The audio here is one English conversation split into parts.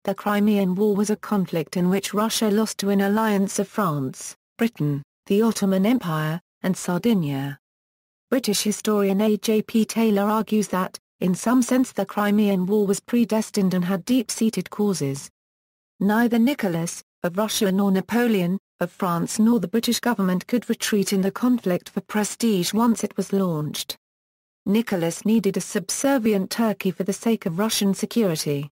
The Crimean War was a conflict in which Russia lost to an alliance of France, Britain, the Ottoman Empire, and Sardinia. British historian A.J.P. Taylor argues that, in some sense, the Crimean War was predestined and had deep-seated causes. Neither Nicholas, of Russia, nor Napoleon, of France, nor the British government could retreat in the conflict for prestige once it was launched. Nicholas needed a subservient Turkey for the sake of Russian security.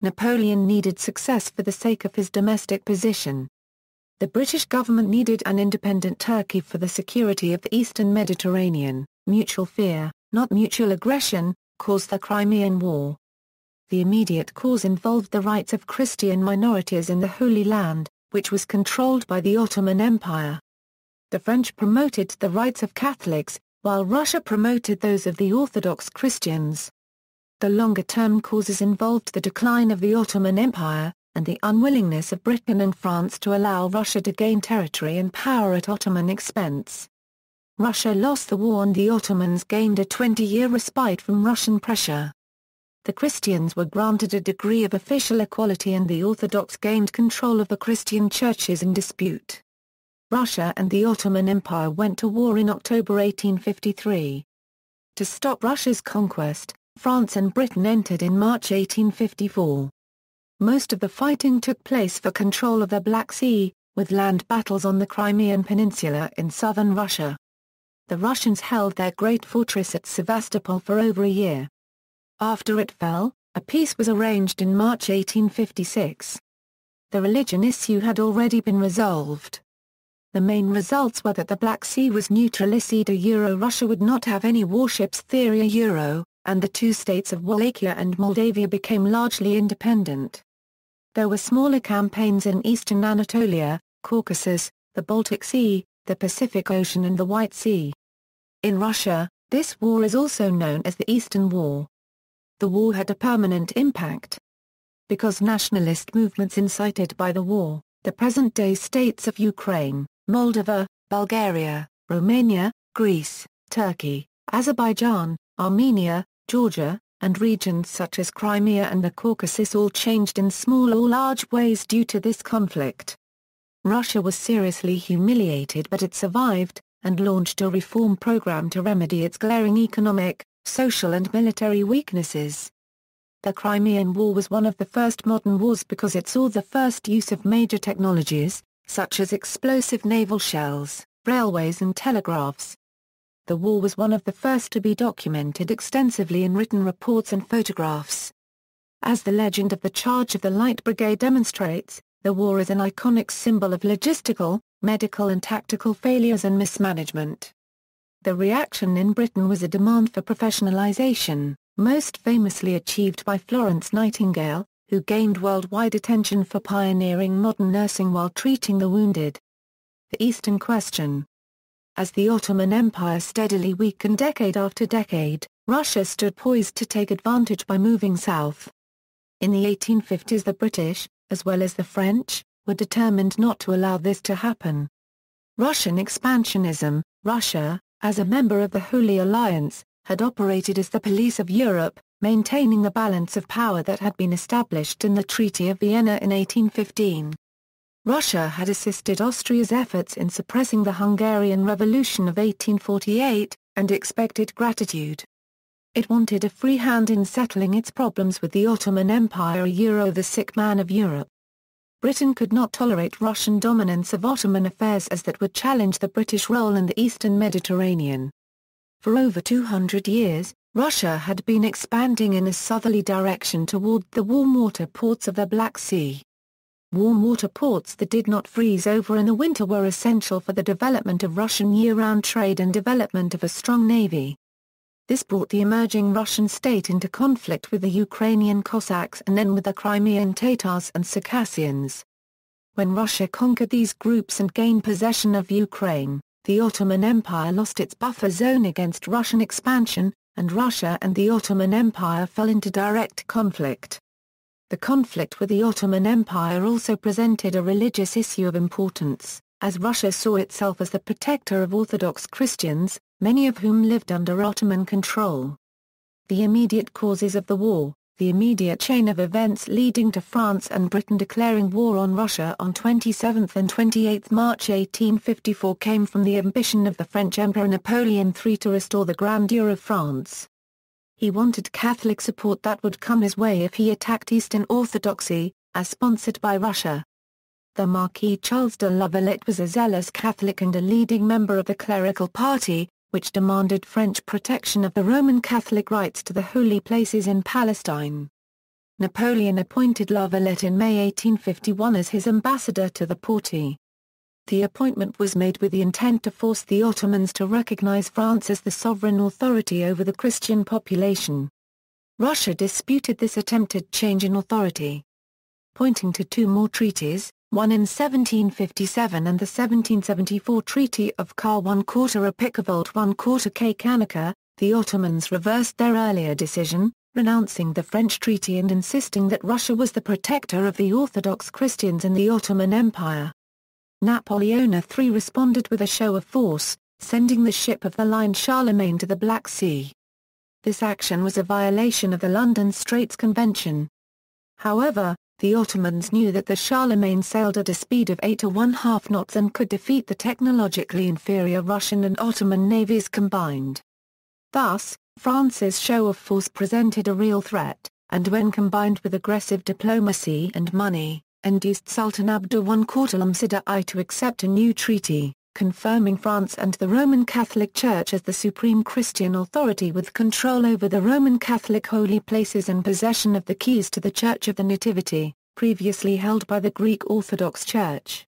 Napoleon needed success for the sake of his domestic position. The British government needed an independent Turkey for the security of the Eastern Mediterranean. Mutual fear, not mutual aggression, caused the Crimean War. The immediate cause involved the rights of Christian minorities in the Holy Land, which was controlled by the Ottoman Empire. The French promoted the rights of Catholics, while Russia promoted those of the Orthodox Christians. The longer-term causes involved the decline of the Ottoman Empire, and the unwillingness of Britain and France to allow Russia to gain territory and power at Ottoman expense. Russia lost the war and the Ottomans gained a 20-year respite from Russian pressure. The Christians were granted a degree of official equality and the Orthodox gained control of the Christian churches in dispute. Russia and the Ottoman Empire went to war in October 1853. To stop Russia's conquest, France and Britain entered in March 1854. Most of the fighting took place for control of the Black Sea, with land battles on the Crimean Peninsula in southern Russia. The Russians held their great fortress at Sevastopol for over a year. After it fell, a peace was arranged in March 1856. The religion issue had already been resolved. The main results were that the Black Sea was neutral. Russia would not have any warships. And the two states of Wallachia and Moldavia became largely independent. There were smaller campaigns in eastern Anatolia, Caucasus, the Baltic Sea, the Pacific Ocean and the White Sea. In Russia, this war is also known as the Eastern War. The war had a permanent impact. Because nationalist movements incited by the war, the present-day states of Ukraine, Moldova, Bulgaria, Romania, Greece, Turkey, Azerbaijan, Armenia, Georgia, and regions such as Crimea and the Caucasus all changed in small or large ways due to this conflict. Russia was seriously humiliated, but it survived, and launched a reform program to remedy its glaring economic, social and military weaknesses. The Crimean War was one of the first modern wars because it saw the first use of major technologies, such as explosive naval shells, railways and telegraphs. The war was one of the first to be documented extensively in written reports and photographs. As the legend of the Charge of the Light Brigade demonstrates, the war is an iconic symbol of logistical, medical and tactical failures and mismanagement. The reaction in Britain was a demand for professionalization, most famously achieved by Florence Nightingale, who gained worldwide attention for pioneering modern nursing while treating the wounded. The Eastern Question. As the Ottoman Empire steadily weakened decade after decade, Russia stood poised to take advantage by moving south. In the 1850s the British, as well as the French, were determined not to allow this to happen. Russian expansionism. Russia, as a member of the Holy Alliance, had operated as the police of Europe, maintaining the balance of power that had been established in the Treaty of Vienna in 1815. Russia had assisted Austria's efforts in suppressing the Hungarian Revolution of 1848, and expected gratitude. It wanted a free hand in settling its problems with the Ottoman Empire, the sick man of Europe. Britain could not tolerate Russian dominance of Ottoman affairs as that would challenge the British role in the Eastern Mediterranean. For over 200 years, Russia had been expanding in a southerly direction toward the warm water ports of the Black Sea. Warm water ports that did not freeze over in the winter were essential for the development of Russian year-round trade and development of a strong navy. This brought the emerging Russian state into conflict with the Ukrainian Cossacks and then with the Crimean Tatars and Circassians. When Russia conquered these groups and gained possession of Ukraine, the Ottoman Empire lost its buffer zone against Russian expansion, and Russia and the Ottoman Empire fell into direct conflict. The conflict with the Ottoman Empire also presented a religious issue of importance, as Russia saw itself as the protector of Orthodox Christians, many of whom lived under Ottoman control. The immediate causes of the war. the immediate chain of events leading to France and Britain declaring war on Russia on 27 and 28 March 1854 came from the ambition of the French Emperor Napoleon III to restore the grandeur of France. He wanted Catholic support that would come his way if he attacked Eastern Orthodoxy, as sponsored by Russia. The Marquis Charles de La Valette was a zealous Catholic and a leading member of the clerical party, which demanded French protection of the Roman Catholic rights to the holy places in Palestine. Napoleon appointed La Valette in May 1851 as his ambassador to the Porte. The appointment was made with the intent to force the Ottomans to recognize France as the sovereign authority over the Christian population. Russia disputed this attempted change in authority. Pointing to two more treaties, one in 1757 and the 1774 Treaty of Kar 1/4 Apicavolt 1/4 Kacanica, the Ottomans reversed their earlier decision, renouncing the French treaty and insisting that Russia was the protector of the Orthodox Christians in the Ottoman Empire. Napoleon III responded with a show of force, sending the ship of the line Charlemagne to the Black Sea. This action was a violation of the London Straits Convention. However, the Ottomans knew that the Charlemagne sailed at a speed of 8½ knots and could defeat the technologically inferior Russian and Ottoman navies combined. Thus, France's show of force presented a real threat, and when combined with aggressive diplomacy and money, induced Sultan Abdul I I to accept a new treaty, confirming France and the Roman Catholic Church as the supreme Christian authority with control over the Roman Catholic holy places and possession of the keys to the Church of the Nativity, previously held by the Greek Orthodox Church.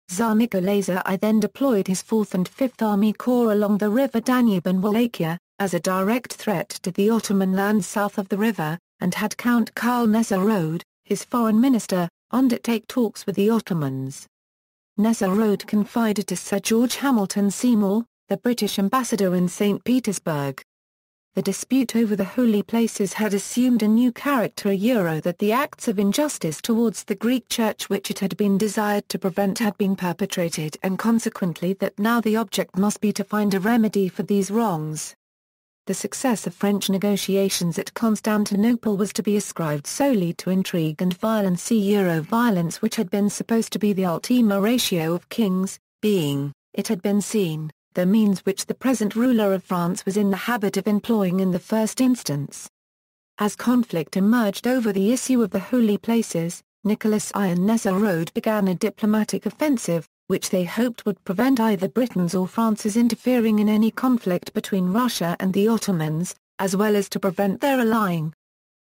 Tsar Nicholas I then deployed his 4th and 5th Army Corps along the river Danube and Wallachia, as a direct threat to the Ottoman lands south of the river, and had Count Karl Nesselrode, his foreign minister, undertake talks with the Ottomans. Nesselrode confided to Sir George Hamilton Seymour, the British ambassador in St. Petersburg. The dispute over the holy places had assumed a new character that the acts of injustice towards the Greek Church which it had been desired to prevent had been perpetrated and consequently that now the object must be to find a remedy for these wrongs. The success of French negotiations at Constantinople was to be ascribed solely to intrigue and violence which had been supposed to be the ultima ratio of kings, being, it had been seen, the means which the present ruler of France was in the habit of employing in the first instance. As conflict emerged over the issue of the holy places, Nicholas I and Nesselrode began a diplomatic offensive, which they hoped would prevent either Britain's or France's interfering in any conflict between Russia and the Ottomans, as well as to prevent their allying.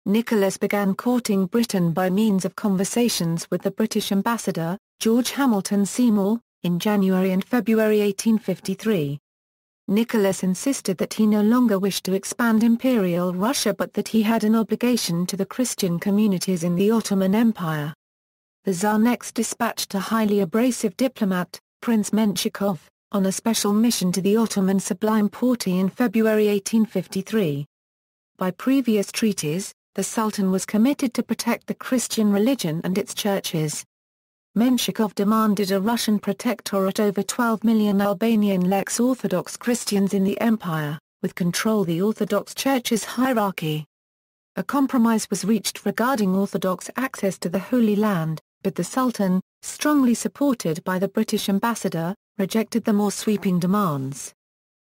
Nicholas began courting Britain by means of conversations with the British ambassador, George Hamilton Seymour, in January and February 1853. Nicholas insisted that he no longer wished to expand Imperial Russia but that he had an obligation to the Christian communities in the Ottoman Empire. The Tsar next dispatched a highly abrasive diplomat, Prince Menshikov, on a special mission to the Ottoman Sublime Porte in February 1853. By previous treaties, the Sultan was committed to protect the Christian religion and its churches. Menshikov demanded a Russian protectorate over 12 million Albanian Lex Orthodox Christians in the empire, with control the Orthodox Church's hierarchy. A compromise was reached regarding Orthodox access to the Holy Land, but the Sultan, strongly supported by the British ambassador, rejected the more sweeping demands.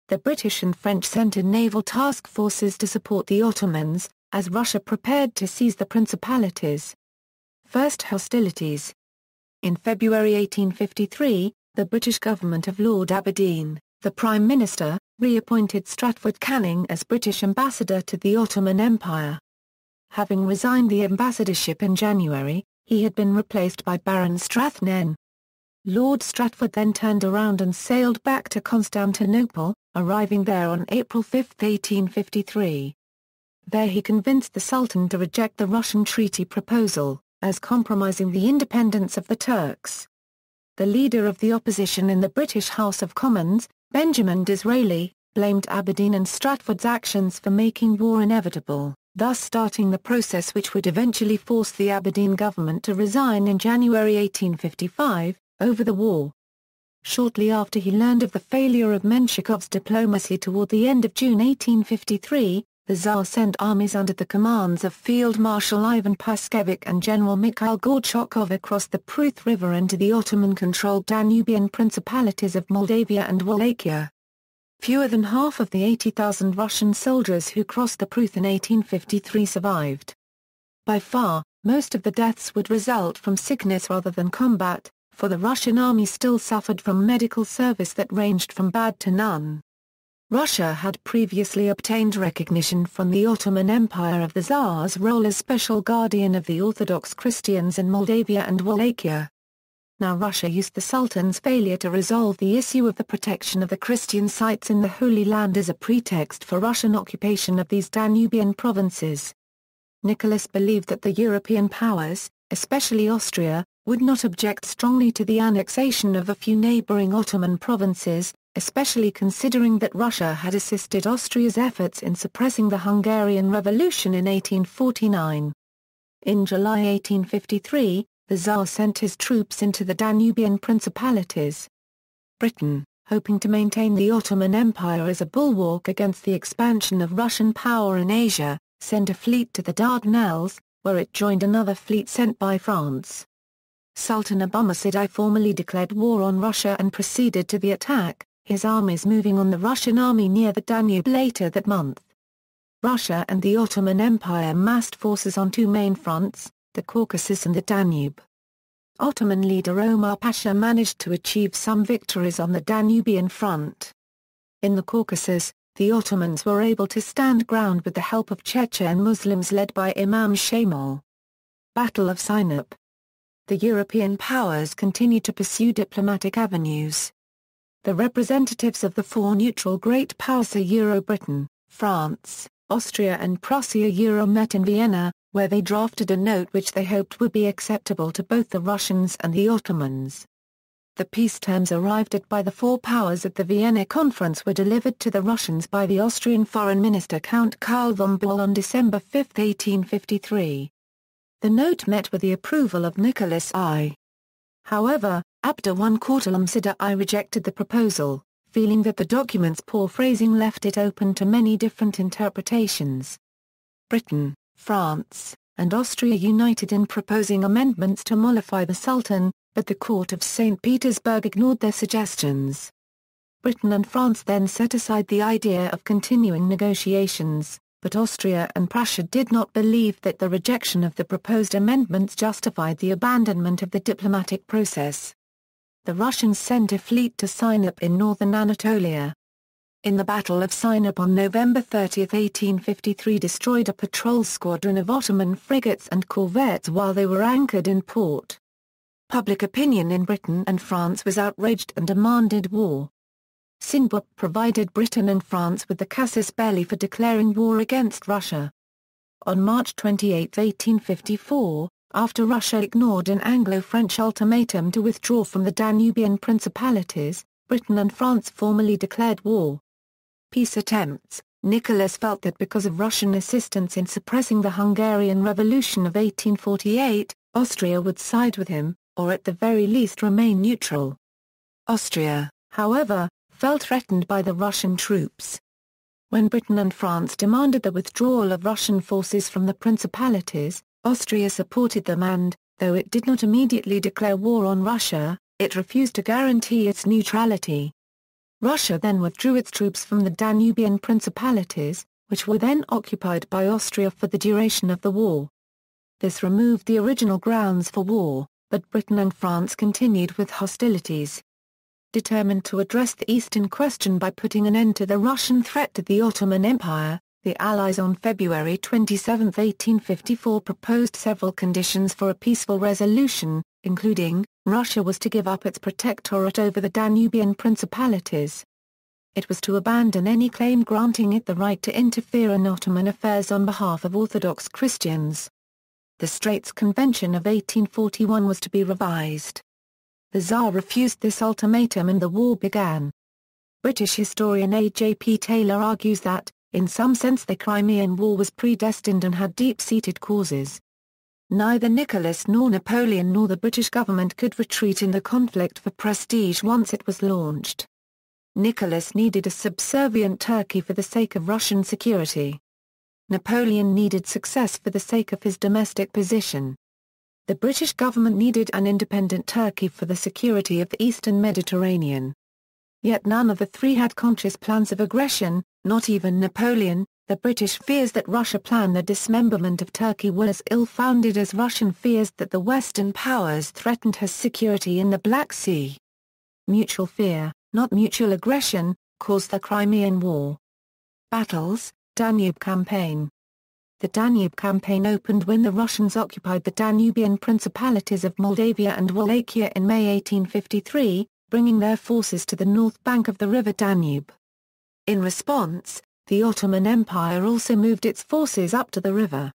The British and French sent in naval task forces to support the Ottomans, as Russia prepared to seize the principalities. First hostilities. In February 1853, the British government of Lord Aberdeen, the Prime Minister, reappointed Stratford Canning as British ambassador to the Ottoman Empire. Having resigned the ambassadorship in January, he had been replaced by Baron Strathnen. Lord Stratford then turned around and sailed back to Constantinople, arriving there on April 5, 1853. There he convinced the Sultan to reject the Russian treaty proposal, as compromising the independence of the Turks. The leader of the opposition in the British House of Commons, Benjamin Disraeli, blamed Aberdeen and Stratford's actions for making war inevitable, thus starting the process which would eventually force the Aberdeen government to resign in January 1855, over the war. Shortly after he learned of the failure of Menshikov's diplomacy toward the end of June 1853, the Tsar sent armies under the commands of Field Marshal Ivan Paskevich and General Mikhail Gorchakov across the Pruth River into the Ottoman-controlled Danubian principalities of Moldavia and Wallachia. Fewer than half of the 80,000 Russian soldiers who crossed the Pruth in 1853 survived. By far, most of the deaths would result from sickness rather than combat, for the Russian army still suffered from medical service that ranged from bad to none. Russia had previously obtained recognition from the Ottoman Empire of the Tsar's role as special guardian of the Orthodox Christians in Moldavia and Wallachia. Now Russia used the Sultan's failure to resolve the issue of the protection of the Christian sites in the Holy Land as a pretext for Russian occupation of these Danubian provinces. Nicholas believed that the European powers, especially Austria, would not object strongly to the annexation of a few neighboring Ottoman provinces, especially considering that Russia had assisted Austria's efforts in suppressing the Hungarian Revolution in 1849. In July 1853, the Tsar sent his troops into the Danubian principalities. Britain, hoping to maintain the Ottoman Empire as a bulwark against the expansion of Russian power in Asia, sent a fleet to the Dardanelles, where it joined another fleet sent by France. Sultan Abbasid I formally declared war on Russia and proceeded to the attack, his armies moving on the Russian army near the Danube later that month. Russia and the Ottoman Empire massed forces on two main fronts, the Caucasus and the Danube. Ottoman leader Omar Pasha managed to achieve some victories on the Danubian front. In the Caucasus, the Ottomans were able to stand ground with the help of Chechen Muslims led by Imam Shamil. Battle of Sinop. The European powers continued to pursue diplomatic avenues. The representatives of the four neutral great powers Britain, France, Austria and Prussia met in Vienna, where they drafted a note which they hoped would be acceptable to both the Russians and the Ottomans. The peace terms arrived at by the four powers at the Vienna Conference were delivered to the Russians by the Austrian Foreign Minister Count Karl von Boll on December 5, 1853. The note met with the approval of Nicholas I. However, Abd I Khorram I rejected the proposal, feeling that the document's poor phrasing left it open to many different interpretations. Britain, France, and Austria united in proposing amendments to mollify the Sultan, but the Court of St. Petersburg ignored their suggestions. Britain and France then set aside the idea of continuing negotiations, but Austria and Prussia did not believe that the rejection of the proposed amendments justified the abandonment of the diplomatic process. The Russians sent a fleet to Sinop in northern Anatolia. In the Battle of Sinop on November 30, 1853 destroyed a patrol squadron of Ottoman frigates and corvettes while they were anchored in port. Public opinion in Britain and France was outraged and demanded war. Sinop provided Britain and France with the casus belli for declaring war against Russia. On March 28, 1854, after Russia ignored an Anglo-French ultimatum to withdraw from the Danubian principalities, Britain and France formally declared war. Peace attempts. Nicholas felt that because of Russian assistance in suppressing the Hungarian Revolution of 1848, Austria would side with him, or at the very least remain neutral. Austria, however, felt threatened by the Russian troops. When Britain and France demanded the withdrawal of Russian forces from the principalities, Austria supported them and, though it did not immediately declare war on Russia, it refused to guarantee its neutrality. Russia then withdrew its troops from the Danubian principalities, which were then occupied by Austria for the duration of the war. This removed the original grounds for war, but Britain and France continued with hostilities. Determined to address the Eastern question by putting an end to the Russian threat to the Ottoman Empire, the Allies on February 27, 1854 proposed several conditions for a peaceful resolution, including, Russia was to give up its protectorate over the Danubian principalities. It was to abandon any claim granting it the right to interfere in Ottoman affairs on behalf of Orthodox Christians. The Straits Convention of 1841 was to be revised. The Tsar refused this ultimatum and the war began. British historian A.J.P. Taylor argues that, in some sense the Crimean War was predestined and had deep-seated causes. Neither Nicholas nor Napoleon nor the British government could retreat in the conflict for prestige once it was launched. Nicholas needed a subservient Turkey for the sake of Russian security. Napoleon needed success for the sake of his domestic position. The British government needed an independent Turkey for the security of the Eastern Mediterranean. Yet none of the three had conscious plans of aggression, not even Napoleon. The British fears that Russia planned the dismemberment of Turkey were as ill-founded as Russian fears that the Western powers threatened her security in the Black Sea. Mutual fear, not mutual aggression, caused the Crimean War. Battles, Danube Campaign. The Danube Campaign opened when the Russians occupied the Danubian principalities of Moldavia and Wallachia in May 1853, bringing their forces to the north bank of the river Danube. In response, the Ottoman Empire also moved its forces up to the river.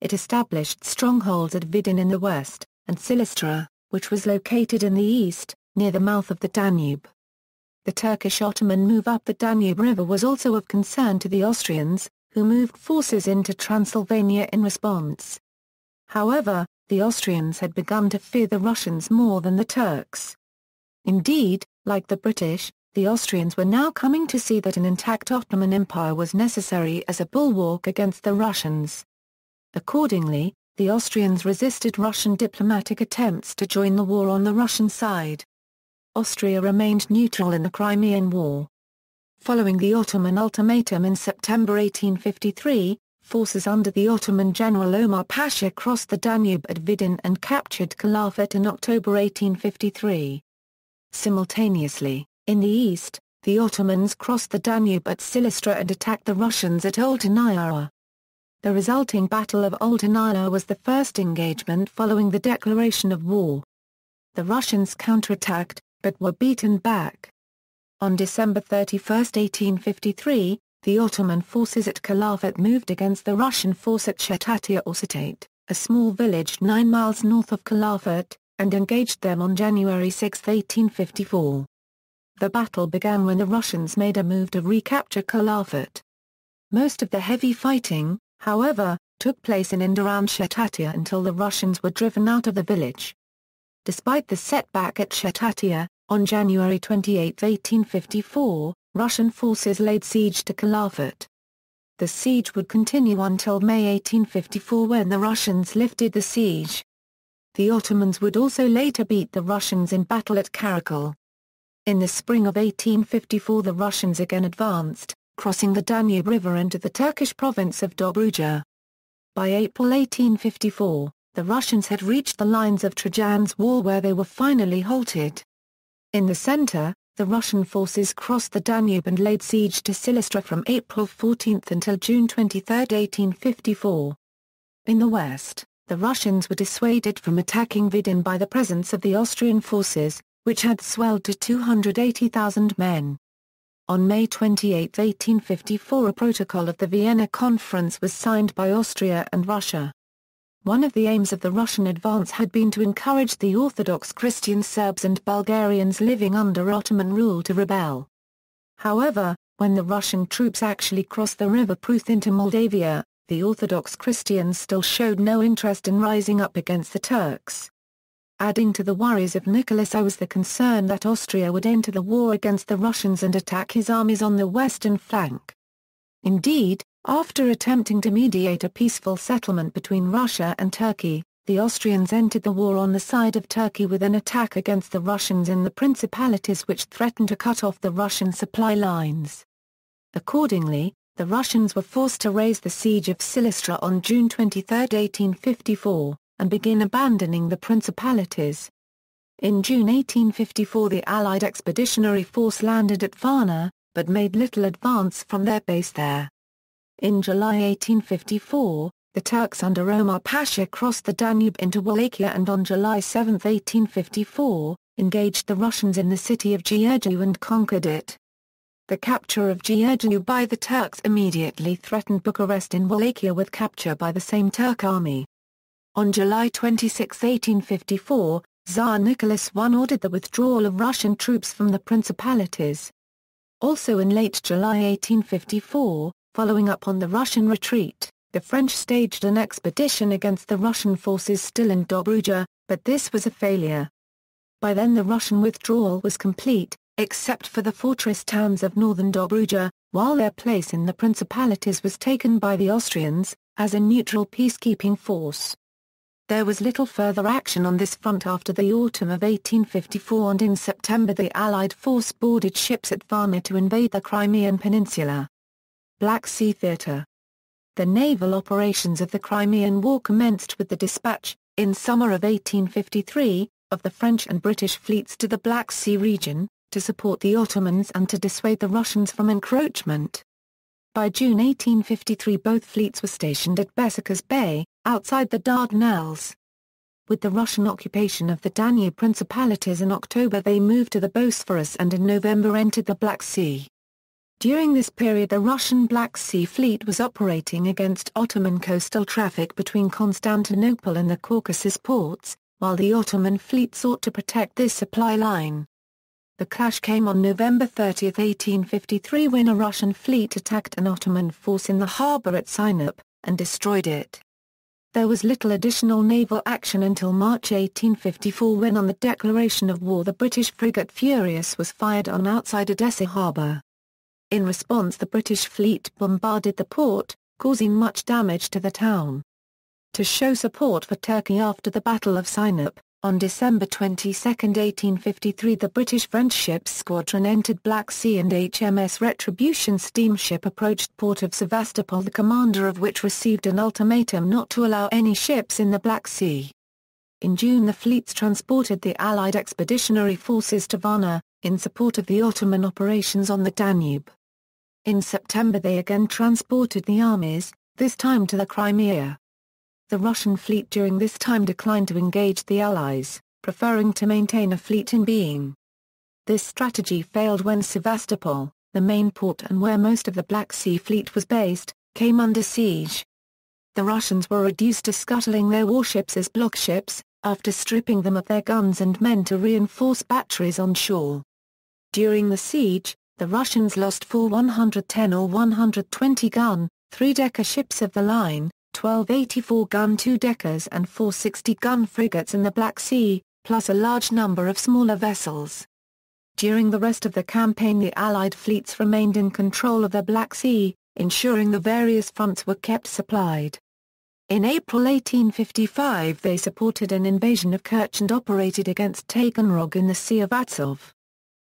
It established strongholds at Vidin in the west, and Silistra, which was located in the east, near the mouth of the Danube. The Turkish Ottoman move up the Danube River was also of concern to the Austrians, who moved forces into Transylvania in response. However, the Austrians had begun to fear the Russians more than the Turks. Indeed, like the British, the Austrians were now coming to see that an intact Ottoman Empire was necessary as a bulwark against the Russians. Accordingly, the Austrians resisted Russian diplomatic attempts to join the war on the Russian side. Austria remained neutral in the Crimean War. Following the Ottoman ultimatum in September 1853, forces under the Ottoman General Omar Pasha crossed the Danube at Vidin and captured Caliphate in October 1853. Simultaneously, in the east, the Ottomans crossed the Danube at Silistra and attacked the Russians at Olteniya. The resulting Battle of Olteniya was the first engagement following the declaration of war. The Russians counterattacked, but were beaten back. On December 31, 1853, the Ottoman forces at Caliphate moved against the Russian force at Shetatia or Setate, a small village 9 miles north of Caliphate, and engaged them on January 6, 1854. The battle began when the Russians made a move to recapture Caliphate. Most of the heavy fighting, however, took place in and around Shetatia until the Russians were driven out of the village. Despite the setback at Shetatia, on January 28, 1854, Russian forces laid siege to Caliphate. The siege would continue until May 1854 when the Russians lifted the siege. The Ottomans would also later beat the Russians in battle at Karakol. In the spring of 1854 the Russians again advanced, crossing the Danube River into the Turkish province of Dobruja. By April 1854, the Russians had reached the lines of Trajan's Wall where they were finally halted. In the center, the Russian forces crossed the Danube and laid siege to Silistra from April 14 until June 23, 1854. In the west, the Russians were dissuaded from attacking Vidin by the presence of the Austrian forces, which had swelled to 280,000 men. On May 28, 1854 a protocol of the Vienna Conference was signed by Austria and Russia. One of the aims of the Russian advance had been to encourage the Orthodox Christian Serbs and Bulgarians living under Ottoman rule to rebel. However, when the Russian troops actually crossed the river Pruth into Moldavia, the Orthodox Christians still showed no interest in rising up against the Turks. Adding to the worries of Nicholas I was the concern that Austria would enter the war against the Russians and attack his armies on the western flank. Indeed, after attempting to mediate a peaceful settlement between Russia and Turkey, the Austrians entered the war on the side of Turkey with an attack against the Russians in the principalities which threatened to cut off the Russian supply lines. Accordingly, the Russians were forced to raise the siege of Silistra on June 23, 1854. And begin abandoning the principalities. In June 1854 the Allied Expeditionary Force landed at Varna, but made little advance from their base there. In July 1854, the Turks under Omar Pasha crossed the Danube into Wallachia and on July 7, 1854, engaged the Russians in the city of Giurgiu and conquered it. The capture of Giurgiu by the Turks immediately threatened Bucharest in Wallachia with capture by the same Turk army. On July 26, 1854, Tsar Nicholas I ordered the withdrawal of Russian troops from the principalities. Also in late July 1854, following up on the Russian retreat, the French staged an expedition against the Russian forces still in Dobruja, but this was a failure. By then the Russian withdrawal was complete, except for the fortress towns of northern Dobruja, while their place in the principalities was taken by the Austrians, as a neutral peacekeeping force. There was little further action on this front after the autumn of 1854, and in September the Allied force boarded ships at Varna to invade the Crimean Peninsula. Black Sea Theatre. The naval operations of the Crimean War commenced with the dispatch, in summer of 1853, of the French and British fleets to the Black Sea region, to support the Ottomans and to dissuade the Russians from encroachment. By June 1853 both fleets were stationed at Besicas Bay, outside the Dardanelles. With the Russian occupation of the Danube principalities in October they moved to the Bosphorus and in November entered the Black Sea. During this period the Russian Black Sea Fleet was operating against Ottoman coastal traffic between Constantinople and the Caucasus ports, while the Ottoman fleet sought to protect this supply line. The clash came on November 30, 1853, when a Russian fleet attacked an Ottoman force in the harbour at Sinop, and destroyed it. There was little additional naval action until March 1854, when on the declaration of war the British frigate Furious was fired on outside Odessa harbour. In response the British fleet bombarded the port, causing much damage to the town. To show support for Turkey after the Battle of Sinop, on December 22, 1853 the British-French ships squadron entered Black Sea and HMS Retribution steamship approached port of Sevastopol, the commander of which received an ultimatum not to allow any ships in the Black Sea. In June the fleets transported the Allied expeditionary forces to Varna, in support of the Ottoman operations on the Danube. In September they again transported the armies, this time to the Crimea. The Russian fleet during this time declined to engage the Allies, preferring to maintain a fleet in being. This strategy failed when Sevastopol, the main port and where most of the Black Sea Fleet was based, came under siege. The Russians were reduced to scuttling their warships as block ships, after stripping them of their guns and men to reinforce batteries on shore. During the siege, the Russians lost 4 110 or 120-gun, 3-decker ships of the line, 12 84-gun 2-deckers and 4 60-gun frigates in the Black Sea, plus a large number of smaller vessels. During the rest of the campaign the Allied fleets remained in control of the Black Sea, ensuring the various fronts were kept supplied. In April 1855 they supported an invasion of Kerch and operated against Taganrog in the Sea of Azov.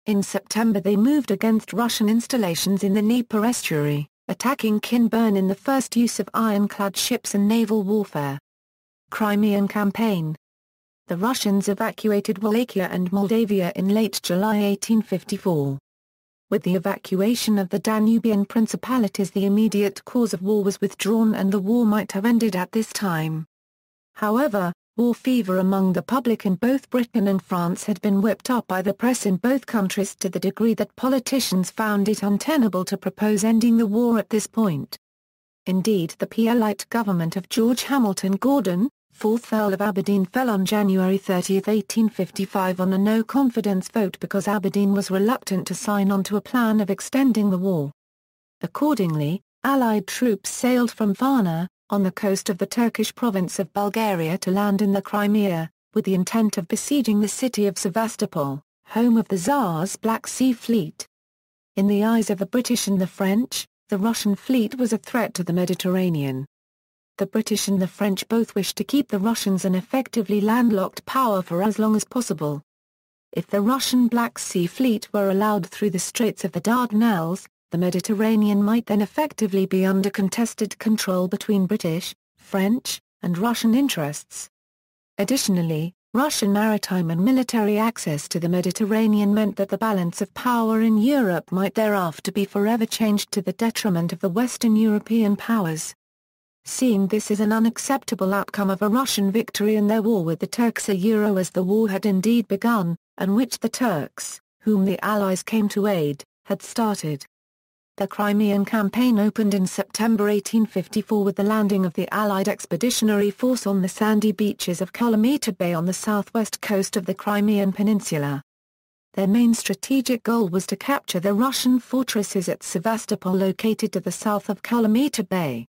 In September they moved against Russian installations in the Dnieper estuary, attacking Kinburn in the first use of ironclad ships and naval warfare. Crimean Campaign. The Russians evacuated Wallachia and Moldavia in late July 1854. With the evacuation of the Danubian principalities the immediate cause of war was withdrawn and the war might have ended at this time. However, war fever among the public in both Britain and France had been whipped up by the press in both countries to the degree that politicians found it untenable to propose ending the war at this point. Indeed the Peelite government of George Hamilton Gordon, 4th Earl of Aberdeen, fell on January 30, 1855 on a no-confidence vote because Aberdeen was reluctant to sign on to a plan of extending the war. Accordingly, Allied troops sailed from Varna, on the coast of the Turkish province of Bulgaria, to land in the Crimea, with the intent of besieging the city of Sevastopol, home of the Tsar's Black Sea Fleet. In the eyes of the British and the French, the Russian fleet was a threat to the Mediterranean. The British and the French both wished to keep the Russians an effectively landlocked power for as long as possible. If the Russian Black Sea Fleet were allowed through the Straits of the Dardanelles, the Mediterranean might then effectively be under contested control between British, French, and Russian interests. Additionally, Russian maritime and military access to the Mediterranean meant that the balance of power in Europe might thereafter be forever changed to the detriment of the Western European powers. Seeing this as an unacceptable outcome of a Russian victory in their war with the Turks as the war had indeed begun, and which the Turks, whom the Allies came to aid, had started. The Crimean Campaign opened in September 1854 with the landing of the Allied expeditionary force on the sandy beaches of Cavalry Bay on the southwest coast of the Crimean Peninsula. Their main strategic goal was to capture the Russian fortresses at Sevastopol located to the south of Cavalry Bay.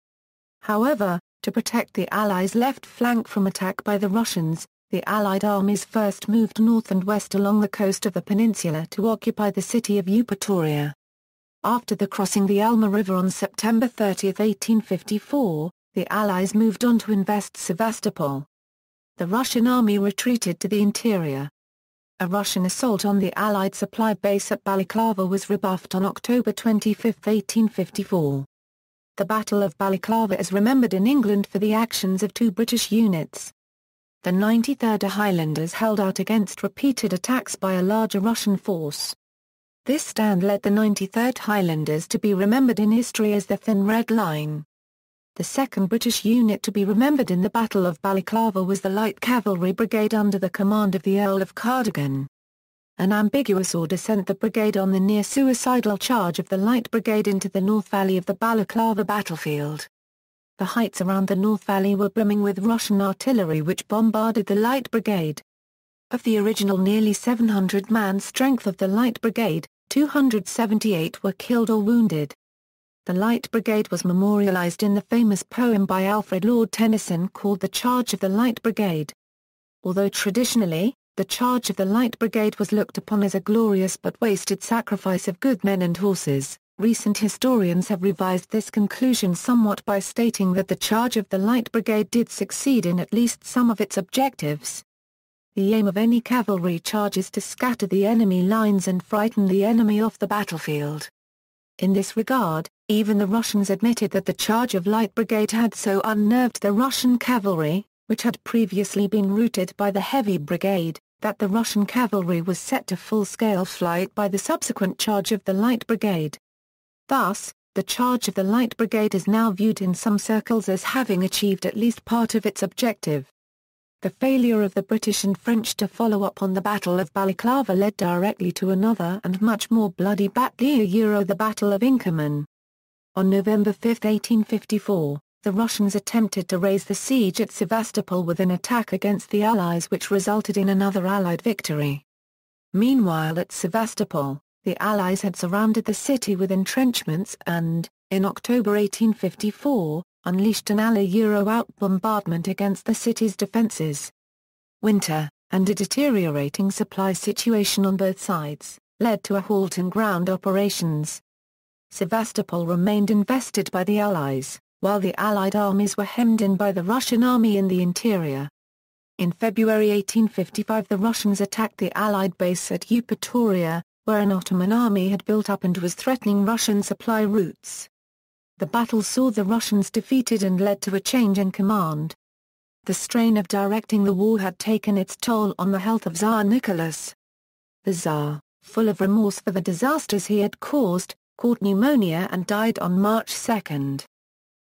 However, to protect the Allies' left flank from attack by the Russians, the Allied armies first moved north and west along the coast of the peninsula to occupy the city of Eupatoria. After the crossing the Alma River on September 30, 1854, the Allies moved on to invest Sevastopol. The Russian army retreated to the interior. A Russian assault on the Allied supply base at Balaclava was rebuffed on October 25, 1854. The Battle of Balaclava is remembered in England for the actions of two British units. The 93rd Highlanders held out against repeated attacks by a larger Russian force. This stand led the 93rd Highlanders to be remembered in history as the Thin Red Line. The second British unit to be remembered in the Battle of Balaclava was the Light Cavalry Brigade under the command of the Earl of Cardigan. An ambiguous order sent the brigade on the near-suicidal charge of the Light Brigade into the North Valley of the Balaclava battlefield. The heights around the North Valley were brimming with Russian artillery which bombarded the Light Brigade. Of the original nearly 700-man strength of the Light Brigade, 278 were killed or wounded. The Light Brigade was memorialized in the famous poem by Alfred Lord Tennyson called The Charge of the Light Brigade. Although traditionally, the charge of the Light Brigade was looked upon as a glorious but wasted sacrifice of good men and horses, recent historians have revised this conclusion somewhat by stating that the charge of the Light Brigade did succeed in at least some of its objectives. The aim of any cavalry charge is to scatter the enemy lines and frighten the enemy off the battlefield. In this regard, even the Russians admitted that the charge of Light Brigade had so unnerved the Russian cavalry, which had previously been routed by the Heavy Brigade, that the Russian cavalry was set to full-scale flight by the subsequent charge of the Light Brigade. Thus, the charge of the Light Brigade is now viewed in some circles as having achieved at least part of its objective. The failure of the British and French to follow up on the Battle of Balaclava led directly to another and much more bloody battle, the Battle of Inkerman. On November 5, 1854, the Russians attempted to raise the siege at Sevastopol with an attack against the Allies which resulted in another Allied victory. Meanwhile at Sevastopol, the Allies had surrounded the city with entrenchments and, in October 1854, unleashed an out bombardment against the city's defences. Winter, and a deteriorating supply situation on both sides, led to a halt in ground operations. Sevastopol remained invested by the Allies, while the Allied armies were hemmed in by the Russian army in the interior. In February 1855 the Russians attacked the Allied base at Eupatoria, where an Ottoman army had built up and was threatening Russian supply routes. The battle saw the Russians defeated and led to a change in command. The strain of directing the war had taken its toll on the health of Tsar Nicholas. The Tsar, full of remorse for the disasters he had caused, caught pneumonia and died on March 2.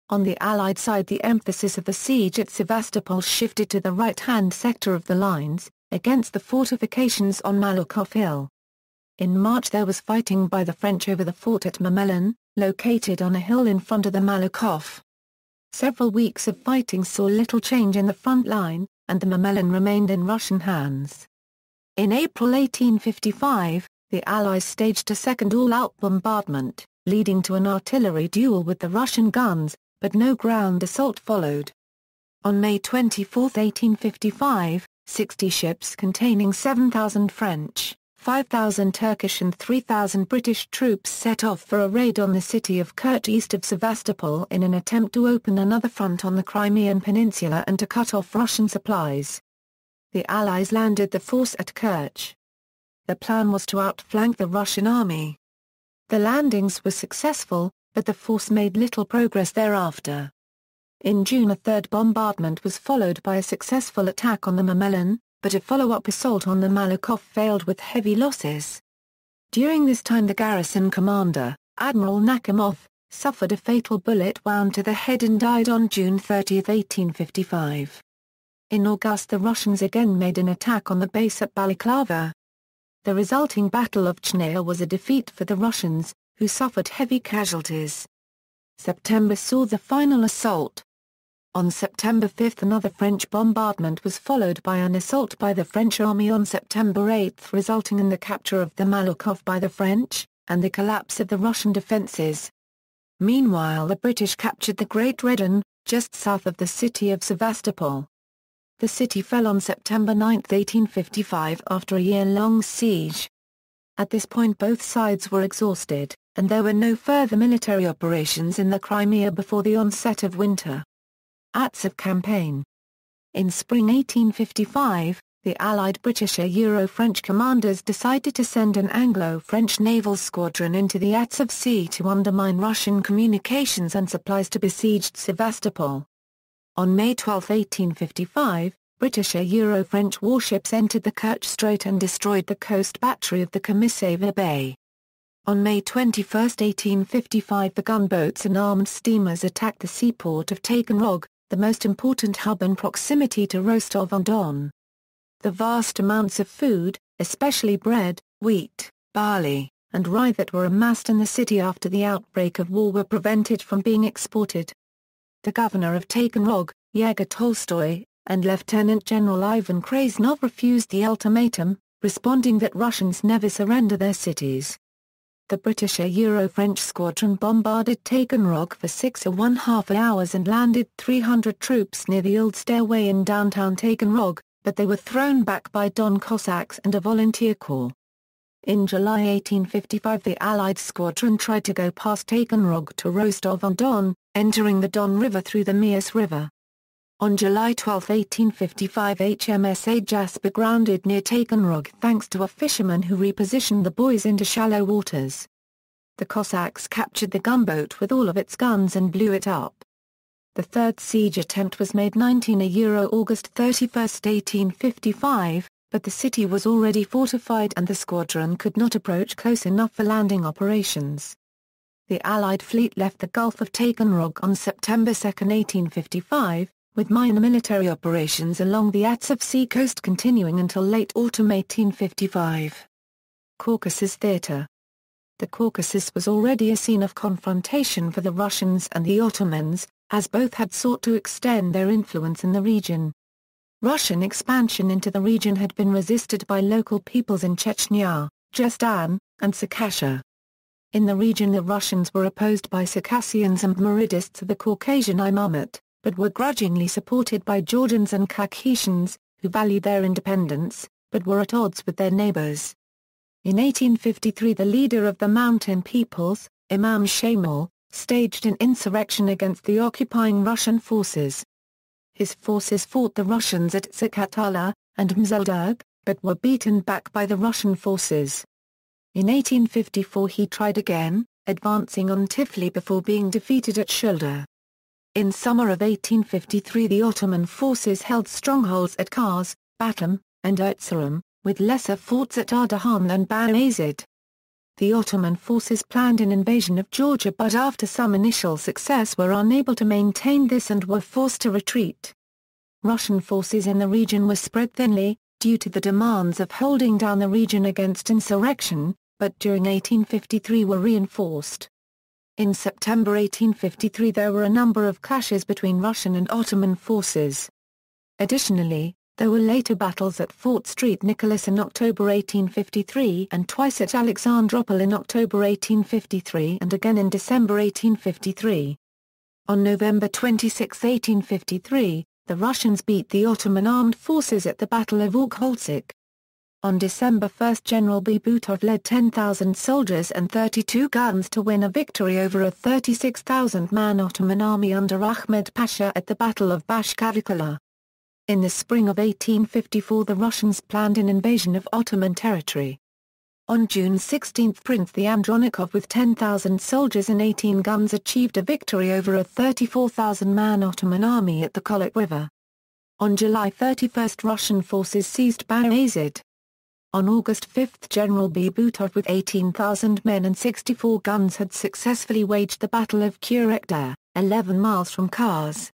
On the Allied side the emphasis of the siege at Sevastopol shifted to the right-hand sector of the lines, against the fortifications on Malakoff Hill. In March there was fighting by the French over the fort at Memelen, located on a hill in front of the Malakoff. Several weeks of fighting saw little change in the front line, and the Memelen remained in Russian hands. In April 1855, the Allies staged a second all-out bombardment, leading to an artillery duel with the Russian guns, but no ground assault followed. On May 24, 1855, 60 ships containing 7,000 French, 5,000 Turkish and 3,000 British troops set off for a raid on the city of Kerch east of Sevastopol in an attempt to open another front on the Crimean Peninsula and to cut off Russian supplies. The Allies landed the force at Kerch. The plan was to outflank the Russian army. The landings were successful, but the force made little progress thereafter. In June a third bombardment was followed by a successful attack on the Memelen, but a follow-up assault on the Malakoff failed with heavy losses. During this time the garrison commander, Admiral Nakhimov, suffered a fatal bullet wound to the head and died on June 30, 1855. In August the Russians again made an attack on the base at Balaclava. The resulting Battle of Chania was a defeat for the Russians, who suffered heavy casualties. September saw the final assault. On September 5 another French bombardment was followed by an assault by the French army on September 8 resulting in the capture of the Malakoff by the French, and the collapse of the Russian defences. Meanwhile the British captured the Great Redon, just south of the city of Sevastopol. The city fell on September 9, 1855 after a year-long siege. At this point both sides were exhausted, and there were no further military operations in the Crimea before the onset of winter. Acts of campaign. In spring 1855, the Allied British and Euro-French commanders decided to send an Anglo-French naval squadron into the Azov Sea to undermine Russian communications and supplies to besieged Sevastopol. On May 12, 1855, British and Euro-French warships entered the Kerch Strait and destroyed the coast battery of the Komissawa Bay. On May 21, 1855, the gunboats and armed steamers attacked the seaport of Taganrog, the most important hub in proximity to Rostov-on-Don. The vast amounts of food, especially bread, wheat, barley, and rye that were amassed in the city after the outbreak of war were prevented from being exported. The governor of Taganrog, Yegor Tolstoy, and Lieutenant General Ivan Krasnov refused the ultimatum, responding that Russians never surrender their cities. The British and Euro-French squadron bombarded Taganrog for 6.5 hours and landed 300 troops near the old stairway in downtown Taganrog, but they were thrown back by Don Cossacks and a volunteer corps. In July 1855 the Allied squadron tried to go past Taganrog to Rostov-on-Don, entering the Don River through the Mias River. On July 12, 1855 HMS Jasper grounded near Taganrog thanks to a fisherman who repositioned the buoys into shallow waters. The Cossacks captured the gunboat with all of its guns and blew it up. The third siege attempt was made August 31, 1855, but the city was already fortified and the squadron could not approach close enough for landing operations. The Allied fleet left the Gulf of Taganrog on September 2, 1855, with minor military operations along the Azov Sea coast continuing until late autumn 1855. Caucuses Theatre. The Caucasus was already a scene of confrontation for the Russians and the Ottomans, as both had sought to extend their influence in the region. Russian expansion into the region had been resisted by local peoples in Chechnya, Jestan, and Circassia. In the region the Russians were opposed by Circassians and Maridists of the Caucasian Imamate, but were grudgingly supported by Georgians and Kakhetians, who valued their independence, but were at odds with their neighbors. In 1853 the leader of the mountain peoples, Imam Shamal, staged an insurrection against the occupying Russian forces. His forces fought the Russians at Zakatala and Mzeldurg, but were beaten back by the Russian forces. In 1854 he tried again, advancing on Tiflis before being defeated at Shulda. In summer of 1853 the Ottoman forces held strongholds at Kars, Batum, and Erzurum, with lesser forts at Ardahan and Bayazid. The Ottoman forces planned an invasion of Georgia but after some initial success were unable to maintain this and were forced to retreat. Russian forces in the region were spread thinly, due to the demands of holding down the region against insurrection, but during 1853 were reinforced. In September 1853 there were a number of clashes between Russian and Ottoman forces. Additionally, there were later battles at Fort St. Nicholas in October 1853 and twice at Alexandropol in October 1853 and again in December 1853. On November 26, 1853, the Russians beat the Ottoman armed forces at the Battle of Okhotsk. On December 1 General Bibutov led 10,000 soldiers and 32 guns to win a victory over a 36,000-man Ottoman army under Ahmed Pasha at the Battle of Bashkirikala. In the spring of 1854 the Russians planned an invasion of Ottoman territory. On June 16 Prince Andronikov with 10,000 soldiers and 18 guns achieved a victory over a 34,000-man Ottoman army at the Kolik River. On July 31 Russian forces seized Bayazid. On August 5 General Bibutov with 18,000 men and 64 guns had successfully waged the Battle of Kurekda, 11 miles from Kars.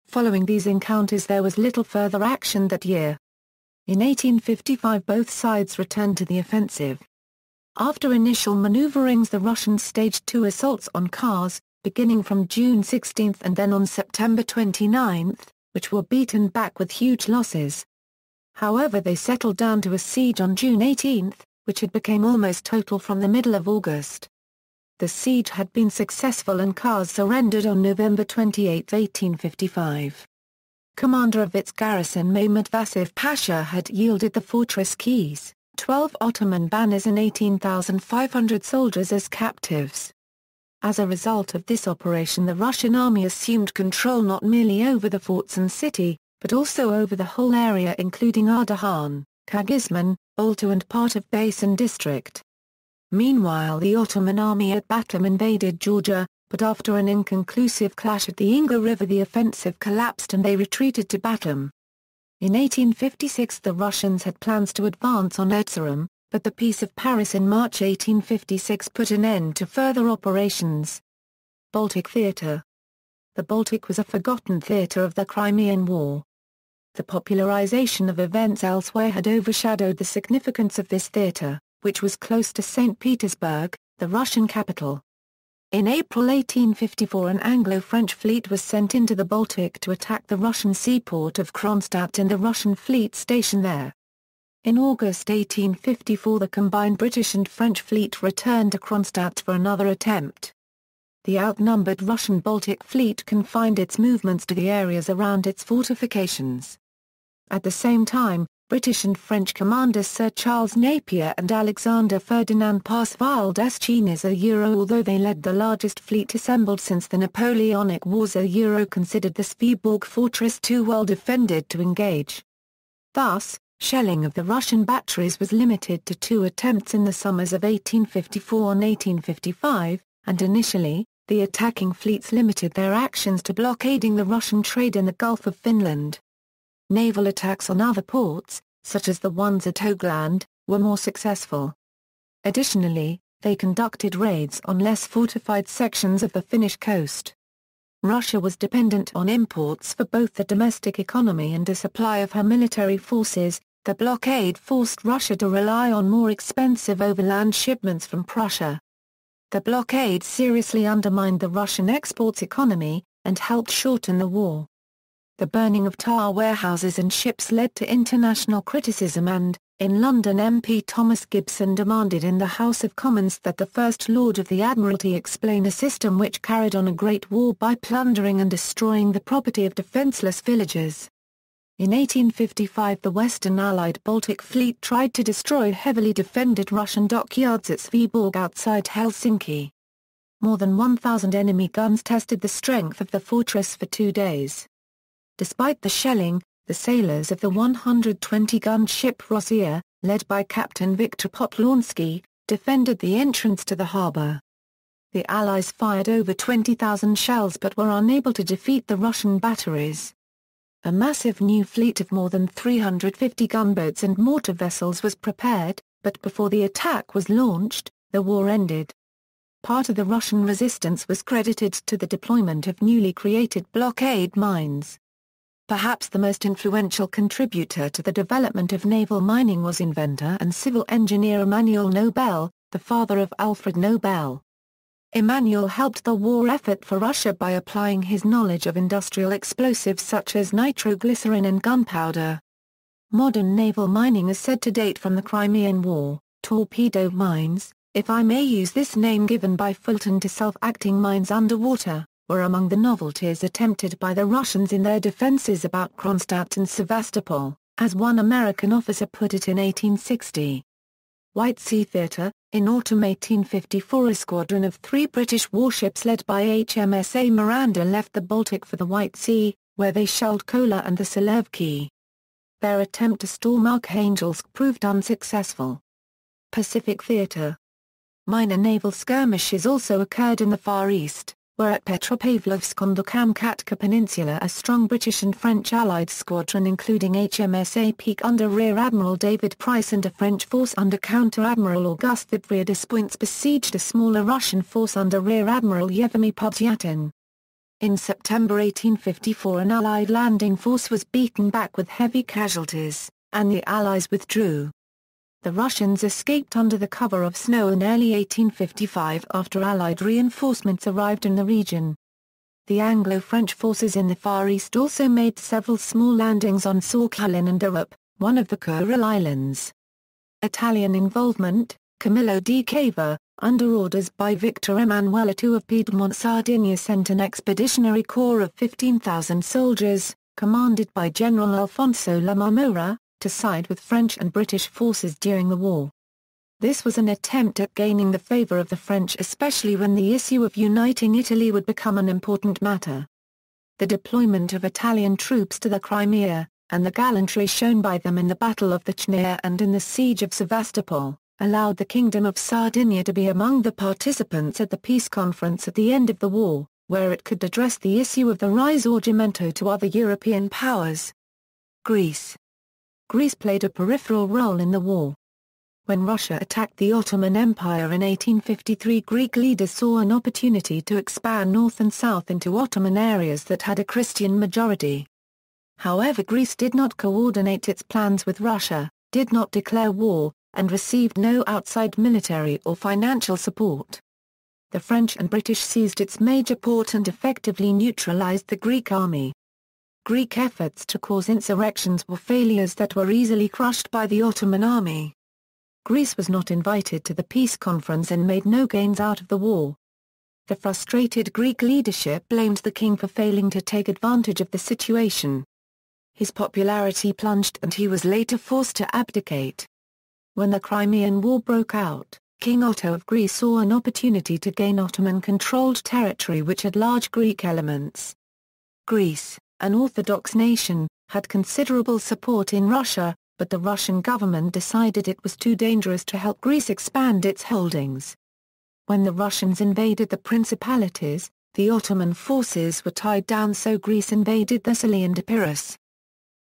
Following these encounters there was little further action that year. In 1855 both sides returned to the offensive. After initial maneuverings the Russians staged 2 assaults on Kars, beginning from June 16 and then on September 29, which were beaten back with huge losses. However they settled down to a siege on June 18, which had become almost total from the middle of August. The siege had been successful and Kars surrendered on November 28, 1855. Commander of its garrison Mehmed Vasif Pasha had yielded the fortress keys, 12 Ottoman banners and 18,500 soldiers as captives. As a result of this operation, the Russian army assumed control not merely over the forts and city, but also over the whole area including Ardahan, Kağızman, Oltu and part of Basin district. Meanwhile, the Ottoman army at Batum invaded Georgia, but after an inconclusive clash at the Inga River the offensive collapsed and they retreated to Batum. In 1856 the Russians had plans to advance on Erzurum, but the Peace of Paris in March 1856 put an end to further operations. Baltic Theater. The Baltic was a forgotten theater of the Crimean War. The popularization of events elsewhere had overshadowed the significance of this theater, which was close to St. Petersburg, the Russian capital. In April 1854 an Anglo-French fleet was sent into the Baltic to attack the Russian seaport of Kronstadt and the Russian fleet stationed there. In August 1854 the combined British and French fleet returned to Kronstadt for another attempt. The outnumbered Russian Baltic fleet confined its movements to the areas around its fortifications. At the same time, British and French commanders Sir Charles Napier and Alexander Ferdinand Parsifal-Deschines although they led the largest fleet assembled since the Napoleonic Wars considered the Sveaborg fortress too well defended to engage. Thus, shelling of the Russian batteries was limited to 2 attempts in the summers of 1854 and 1855, and initially, the attacking fleets limited their actions to blockading the Russian trade in the Gulf of Finland. Naval attacks on other ports, such as the ones at Hoogland, were more successful. Additionally, they conducted raids on less fortified sections of the Finnish coast. Russia was dependent on imports for both the domestic economy and a supply of her military forces. The blockade forced Russia to rely on more expensive overland shipments from Prussia. The blockade seriously undermined the Russian exports economy, and helped shorten the war. The burning of tar warehouses and ships led to international criticism and, in London MP Thomas Gibson demanded in the House of Commons that the First Lord of the Admiralty explain a system which carried on a great war by plundering and destroying the property of defenceless villagers. In 1855 the Western Allied Baltic Fleet tried to destroy heavily defended Russian dockyards at Sveaborg outside Helsinki. More than 1,000 enemy guns tested the strength of the fortress for 2 days. Despite the shelling, the sailors of the 120-gun ship Rossiya, led by Captain Viktor Poplawski, defended the entrance to the harbour. The Allies fired over 20,000 shells but were unable to defeat the Russian batteries. A massive new fleet of more than 350 gunboats and mortar vessels was prepared, but before the attack was launched, the war ended. Part of the Russian resistance was credited to the deployment of newly created blockade mines. Perhaps the most influential contributor to the development of naval mining was inventor and civil engineer Emanuel Nobel, the father of Alfred Nobel. Emanuel helped the war effort for Russia by applying his knowledge of industrial explosives such as nitroglycerin and gunpowder. Modern naval mining is said to date from the Crimean War. Torpedo mines, if I may use this name given by Fulton to self-acting mines underwater, were among the novelties attempted by the Russians in their defenses about Kronstadt and Sevastopol, as one American officer put it in 1860. White Sea Theatre. In autumn 1854 a squadron of 3 British warships led by HMS Miranda left the Baltic for the White Sea, where they shelled Kola and the Selevki. Their attempt to storm Arkhangelsk proved unsuccessful. Pacific Theatre. Minor naval skirmishes also occurred in the Far East, where at Petropavlovsk on the Kamchatka Peninsula a strong British and French Allied squadron including HMS Peak under Rear Admiral David Price and a French force under Counter-Admiral Auguste Thibaut Despointes besieged a smaller Russian force under Rear Admiral Yevgeny Pudzyatin. In September 1854 an Allied landing force was beaten back with heavy casualties, and the Allies withdrew. The Russians escaped under the cover of snow in early 1855 after Allied reinforcements arrived in the region. The Anglo-French forces in the Far East also made several small landings on Sakhalin and Arup, one of the Kuril Islands. Italian involvement. Camillo di Cava, under orders by Victor Emanuele II of Piedmont Sardinia sent an expeditionary corps of 15,000 soldiers, commanded by General Alfonso La Marmora, to side with French and British forces during the war. This was an attempt at gaining the favor of the French, especially when the issue of uniting Italy would become an important matter. The deployment of Italian troops to the Crimea, and the gallantry shown by them in the Battle of the Chania and in the Siege of Sevastopol, allowed the Kingdom of Sardinia to be among the participants at the peace conference at the end of the war, where it could address the issue of the risorgimento to other European powers. Greece. Greece played a peripheral role in the war. When Russia attacked the Ottoman Empire in 1853, Greek leaders saw an opportunity to expand north and south into Ottoman areas that had a Christian majority. However, Greece did not coordinate its plans with Russia, did not declare war, and received no outside military or financial support. The French and British seized its major port and effectively neutralized the Greek army. Greek efforts to cause insurrections were failures that were easily crushed by the Ottoman army. Greece was not invited to the peace conference and made no gains out of the war. The frustrated Greek leadership blamed the king for failing to take advantage of the situation. His popularity plunged and he was later forced to abdicate. When the Crimean War broke out, King Otto of Greece saw an opportunity to gain Ottoman-controlled territory which had large Greek elements. Greece, an Orthodox nation, had considerable support in Russia, but the Russian government decided it was too dangerous to help Greece expand its holdings. When the Russians invaded the principalities, the Ottoman forces were tied down, so Greece invaded Thessaly and Epirus.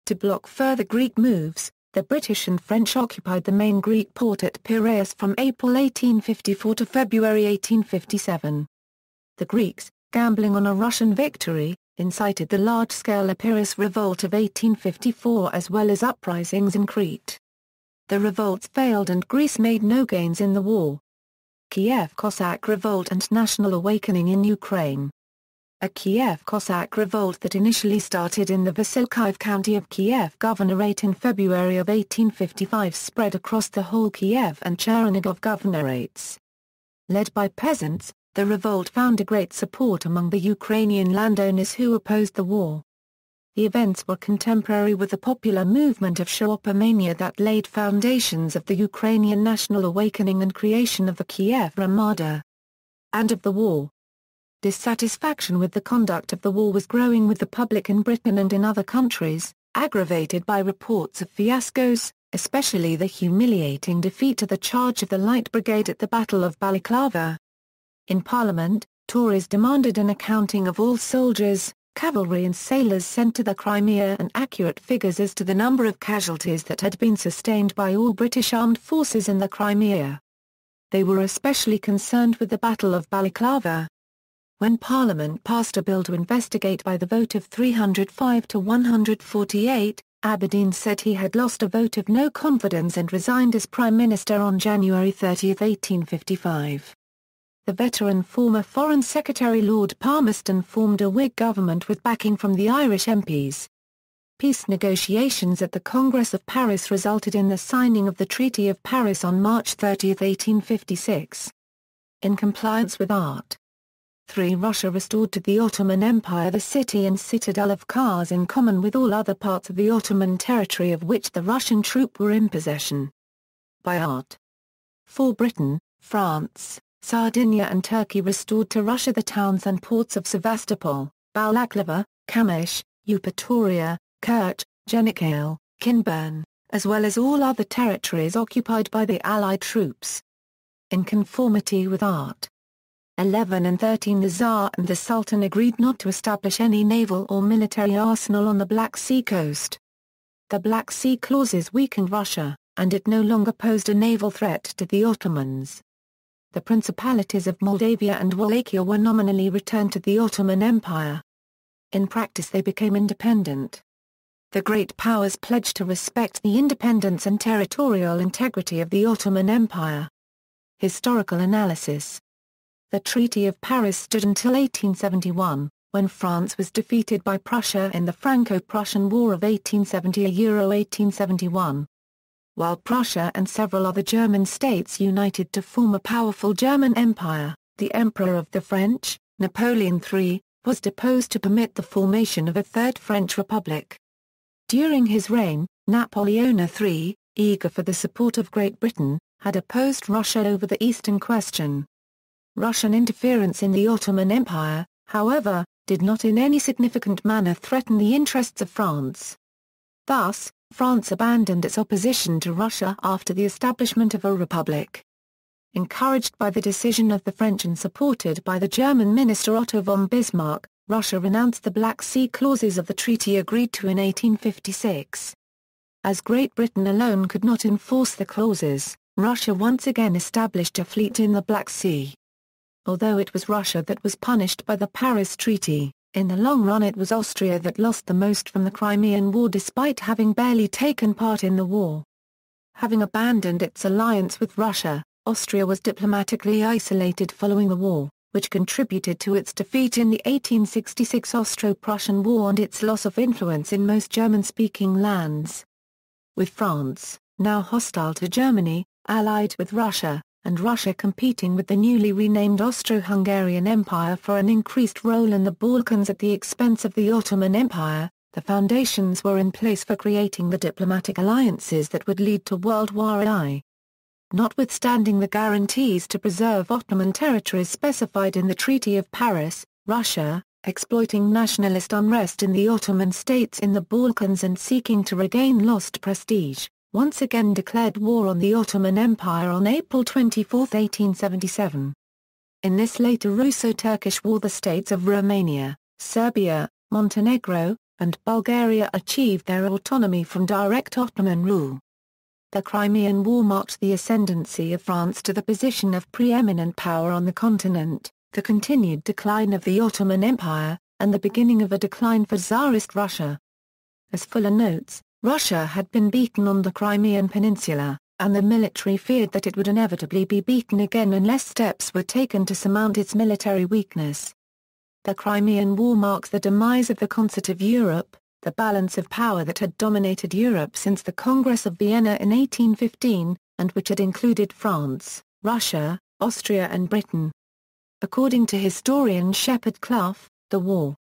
To block further Greek moves, the British and French occupied the main Greek port at Piraeus from April 1854 to February 1857. The Greeks, gambling on a Russian victory, incited the large-scale Epirus revolt of 1854 as well as uprisings in Crete. The revolts failed and Greece made no gains in the war. Kiev Cossack Revolt and National Awakening in Ukraine. A Kiev Cossack revolt that initially started in the Vasilkiv county of Kiev Governorate in February of 1855 spread across the whole Kiev and Chernigov governorates. Led by peasants, the revolt found great support among the Ukrainian landowners who opposed the war. The events were contemporary with the popular movement of Shopomania that laid foundations of the Ukrainian national awakening and creation of the Kiev Armada. And of the war. Dissatisfaction with the conduct of the war was growing with the public in Britain and in other countries, aggravated by reports of fiascos, especially the humiliating defeat to the charge of the Light Brigade at the Battle of Balaclava. In Parliament, Tories demanded an accounting of all soldiers, cavalry and sailors sent to the Crimea and accurate figures as to the number of casualties that had been sustained by all British armed forces in the Crimea. They were especially concerned with the Battle of Balaclava. When Parliament passed a bill to investigate by the vote of 305 to 148, Aberdeen said he had lost a vote of no confidence and resigned as Prime Minister on January 30, 1855. The veteran former Foreign Secretary Lord Palmerston formed a Whig government with backing from the Irish MPs. Peace negotiations at the Congress of Paris resulted in the signing of the Treaty of Paris on March 30, 1856. In compliance with Art. 3. Russia restored to the Ottoman Empire the city and citadel of Kars in common with all other parts of the Ottoman territory of which the Russian troops were in possession. By Art. 4. Britain, France, Sardinia and Turkey restored to Russia the towns and ports of Sevastopol, Balaclava, Kamish, Eupatoria, Kerch, Jenikale, Kinburn, as well as all other territories occupied by the Allied troops. In conformity with Art. 11 and 13 The Tsar and the Sultan agreed not to establish any naval or military arsenal on the Black Sea coast. The Black Sea clauses weakened Russia, and it no longer posed a naval threat to the Ottomans. The principalities of Moldavia and Wallachia were nominally returned to the Ottoman Empire. In practice they became independent. The great powers pledged to respect the independence and territorial integrity of the Ottoman Empire. Historical analysis. The Treaty of Paris stood until 1871, when France was defeated by Prussia in the Franco-Prussian War of 1870–1871. While Prussia and several other German states united to form a powerful German empire, the Emperor of the French, Napoleon III, was deposed to permit the formation of a Third French Republic. During his reign, Napoleon III, eager for the support of Great Britain, had opposed Russia over the Eastern question. Russian interference in the Ottoman Empire, however, did not in any significant manner threaten the interests of France. Thus, France abandoned its opposition to Russia after the establishment of a republic. Encouraged by the decision of the French and supported by the German minister Otto von Bismarck, Russia renounced the Black Sea clauses of the treaty agreed to in 1856. As Great Britain alone could not enforce the clauses, Russia once again established a fleet in the Black Sea. Although it was Russia that was punished by the Paris Treaty, in the long run it was Austria that lost the most from the Crimean War despite having barely taken part in the war. Having abandoned its alliance with Russia, Austria was diplomatically isolated following the war, which contributed to its defeat in the 1866 Austro-Prussian War and its loss of influence in most German-speaking lands. With France, now hostile to Germany, allied with Russia, and Russia competing with the newly renamed Austro-Hungarian Empire for an increased role in the Balkans at the expense of the Ottoman Empire, the foundations were in place for creating the diplomatic alliances that would lead to World War I. Notwithstanding the guarantees to preserve Ottoman territories specified in the Treaty of Paris, Russia, exploiting nationalist unrest in the Ottoman states in the Balkans and seeking to regain lost prestige, once again declared war on the Ottoman Empire on April 24, 1877. In this later Russo-Turkish war the states of Romania, Serbia, Montenegro, and Bulgaria achieved their autonomy from direct Ottoman rule. The Crimean War marked the ascendancy of France to the position of preeminent power on the continent, the continued decline of the Ottoman Empire, and the beginning of a decline for Tsarist Russia. As Fuller notes, Russia had been beaten on the Crimean Peninsula, and the military feared that it would inevitably be beaten again unless steps were taken to surmount its military weakness. The Crimean War marks the demise of the concert of Europe, the balance of power that had dominated Europe since the Congress of Vienna in 1815, and which had included France, Russia, Austria and Britain. According to historian Shepard Clough, the war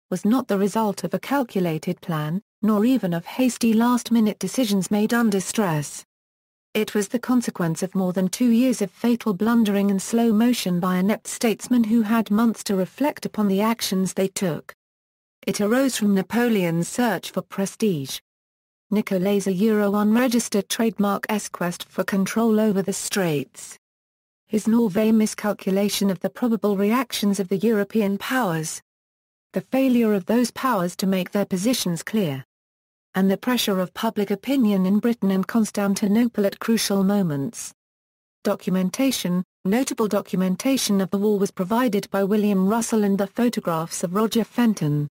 was not the result of a calculated plan, nor even of hasty last-minute decisions made under stress. It was the consequence of more than 2 years of fatal blundering and slow motion by inept statesmen who had months to reflect upon the actions they took. It arose from Napoleon's search for prestige. Nicolay's unregistered trademark's quest for control over the straits. His Norway miscalculation of the probable reactions of the European powers. The failure of those powers to make their positions clear. And the pressure of public opinion in Britain and Constantinople at crucial moments. Documentation. Notable documentation of the war was provided by William Russell and the photographs of Roger Fenton.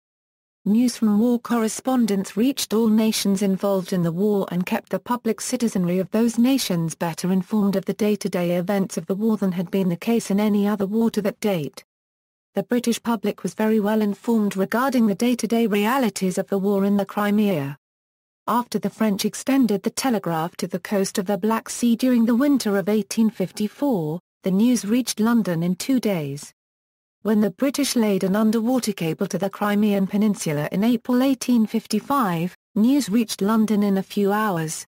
News from war correspondents reached all nations involved in the war and kept the public citizenry of those nations better informed of the day-to-day events of the war than had been the case in any other war to that date. The British public was very well informed regarding the day-to-day realities of the war in the Crimea. After the French extended the telegraph to the coast of the Black Sea during the winter of 1854, the news reached London in 2 days. When the British laid an underwater cable to the Crimean Peninsula in April 1855, news reached London in a few hours.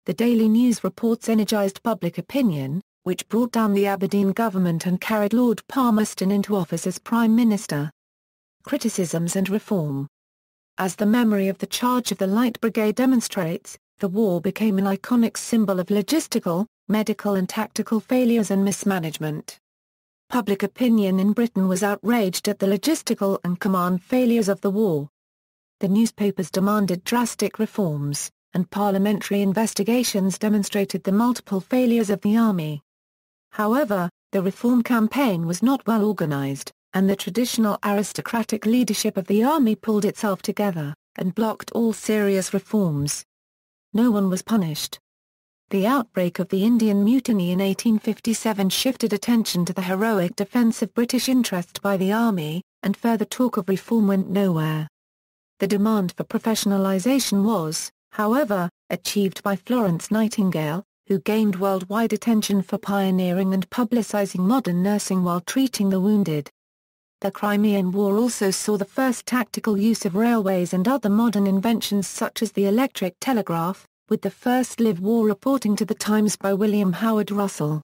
The Daily News reports energized public opinion, which brought down the Aberdeen government and carried Lord Palmerston into office as Prime Minister. Criticisms and reform. As the memory of the charge of the Light Brigade demonstrates, the war became an iconic symbol of logistical, medical and tactical failures and mismanagement. Public opinion in Britain was outraged at the logistical and command failures of the war. The newspapers demanded drastic reforms, and parliamentary investigations demonstrated the multiple failures of the army. However, the reform campaign was not well organized, and the traditional aristocratic leadership of the army pulled itself together, and blocked all serious reforms. No one was punished. The outbreak of the Indian Mutiny in 1857 shifted attention to the heroic defense of British interest by the army, and further talk of reform went nowhere. The demand for professionalization was, however, achieved by Florence Nightingale, who gained worldwide attention for pioneering and publicizing modern nursing while treating the wounded. The Crimean War also saw the first tactical use of railways and other modern inventions such as the electric telegraph, with the first live war reporting to the Times by William Howard Russell.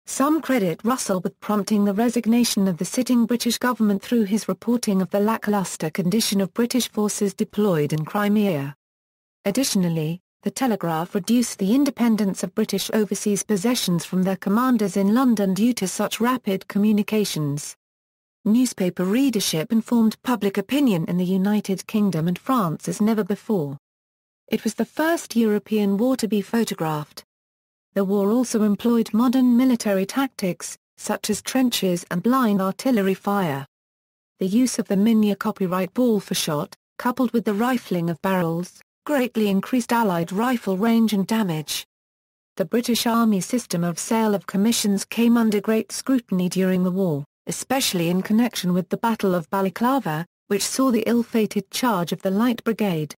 Some credit Russell with prompting the resignation of the sitting British government through his reporting of the lackluster condition of British forces deployed in Crimea. Additionally, the Telegraph reduced the independence of British overseas possessions from their commanders in London due to such rapid communications. Newspaper readership informed public opinion in the United Kingdom and France as never before. It was the first European war to be photographed. The war also employed modern military tactics, such as trenches and blind artillery fire. The use of the Minier copyright ball for shot, coupled with the rifling of barrels, greatly increased Allied rifle range and damage. The British Army system of sale of commissions came under great scrutiny during the war, especially in connection with the Battle of Balaclava, which saw the ill-fated charge of the Light Brigade.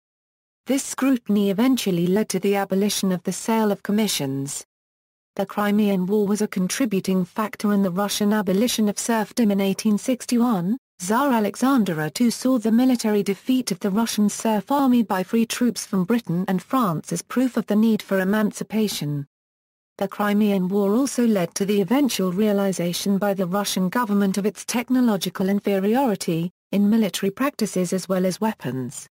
This scrutiny eventually led to the abolition of the sale of commissions. The Crimean War was a contributing factor in the Russian abolition of serfdom in 1861. Tsar Alexander II saw the military defeat of the Russian serf army by free troops from Britain and France as proof of the need for emancipation. The Crimean War also led to the eventual realization by the Russian government of its technological inferiority, in military practices as well as weapons.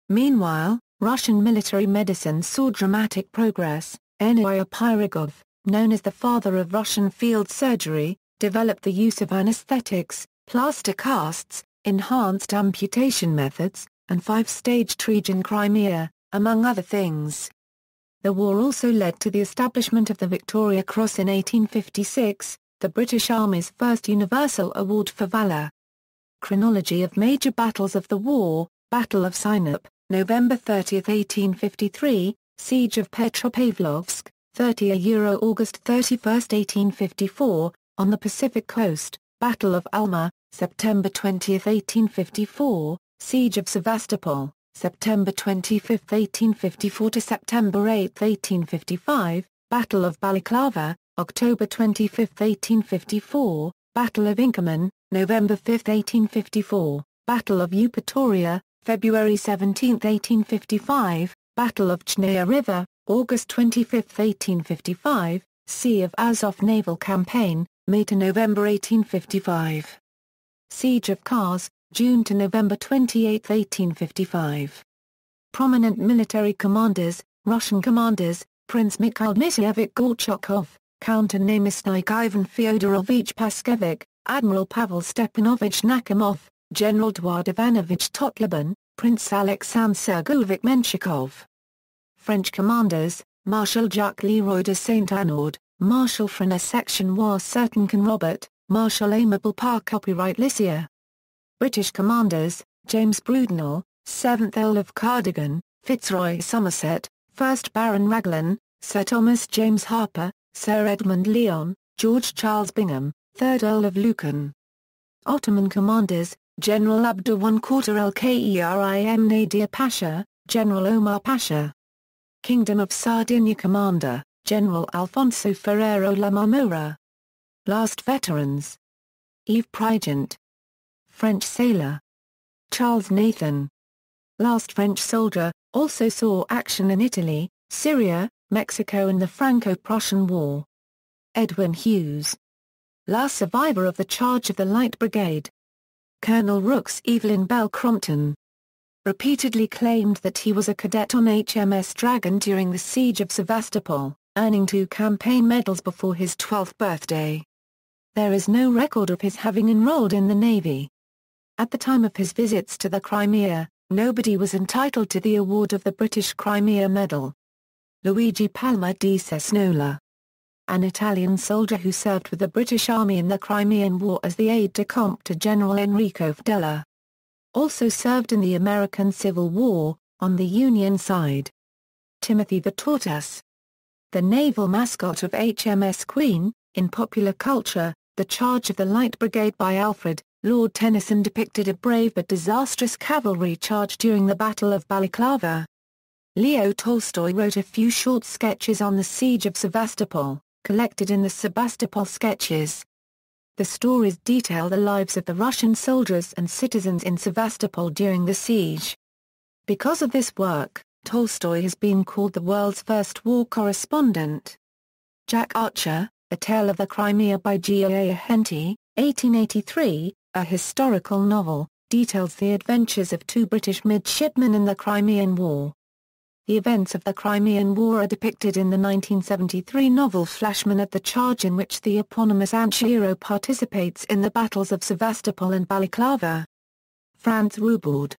Meanwhile, Russian military medicine saw dramatic progress. Enoi Pirogov, known as the father of Russian field surgery, developed the use of anesthetics, plaster casts, enhanced amputation methods, and five-stage triage in Crimea, among other things. The war also led to the establishment of the Victoria Cross in 1856, the British Army's first universal award for valour. Chronology of major battles of the war: Battle of Sinop, November 30, 1853, Siege of Petropavlovsk, August 31, 1854, on the Pacific coast, Battle of Alma, September 20, 1854, Siege of Sevastopol, September 25, 1854 to September 8, 1855, Battle of Balaclava, October 25, 1854, Battle of Inkerman, November 5, 1854, Battle of Eupatoria, February 17, 1855, Battle of Chnaya River, August 25, 1855, Sea of Azov Naval Campaign, May to November 1855. Siege of Kars, June to November 28, 1855. Prominent military commanders, Russian commanders, Prince Mikhail Dmitrievich Gorchakov, Count and Namestnik Ivan Fyodorovich Paskevich, Admiral Pavel Stepanovich Nakhimov, General Eduard Ivanovich Totleben, Prince Alexander Sergeyevich Menshikov. French commanders, Marshal Jacques Leroy de Saint-Arnaud, Marshal Frena Section War Certain Robert, Marshal Aimable Parr Copyright Lycia. British commanders, James Brudenell, 7th Earl of Cardigan, Fitzroy Somerset, 1st Baron Raglan, Sir Thomas James Harper, Sir Edmund Lyon, George Charles Bingham, 3rd Earl of Lucan. Ottoman commanders, General Abdurrahman Al-Krim Nadir Pasha, General Omar Pasha. Kingdom of Sardinia Commander, General Alfonso Ferrero La Marmora. Last veterans: Yves Prigent. French sailor Charles Nathan. Last French soldier, also saw action in Italy, Syria, Mexico and the Franco-Prussian War. Edwin Hughes. Last survivor of the charge of the Light Brigade. Colonel Rooks Evelyn Bell Crompton. Repeatedly claimed that he was a cadet on HMS Dragon during the Siege of Sevastopol, earning 2 campaign medals before his 12th birthday. There is no record of his having enrolled in the Navy. At the time of his visits to the Crimea, nobody was entitled to the award of the British Crimea Medal. Luigi Palma di Cesnola. An Italian soldier who served with the British Army in the Crimean War as the aide-de-camp to General Enrico Fedella. Also served in the American Civil War, on the Union side. Timothy the Tortoise. The naval mascot of HMS Queen. In popular culture, the charge of the Light Brigade by Alfred, Lord Tennyson depicted a brave but disastrous cavalry charge during the Battle of Balaclava. Leo Tolstoy wrote a few short sketches on the Siege of Sevastopol, collected in the Sebastopol Sketches. The stories detail the lives of the Russian soldiers and citizens in Sevastopol during the siege. Because of this work, Tolstoy has been called the world's first war correspondent. Jack Archer, A Tale of the Crimea by G. A. Henty, 1883, a historical novel, details the adventures of two British midshipmen in the Crimean War. The events of the Crimean War are depicted in the 1973 novel Flashman at the Charge, in which the eponymous anti-hero participates in the battles of Sevastopol and Balaclava. Franz Rubaud.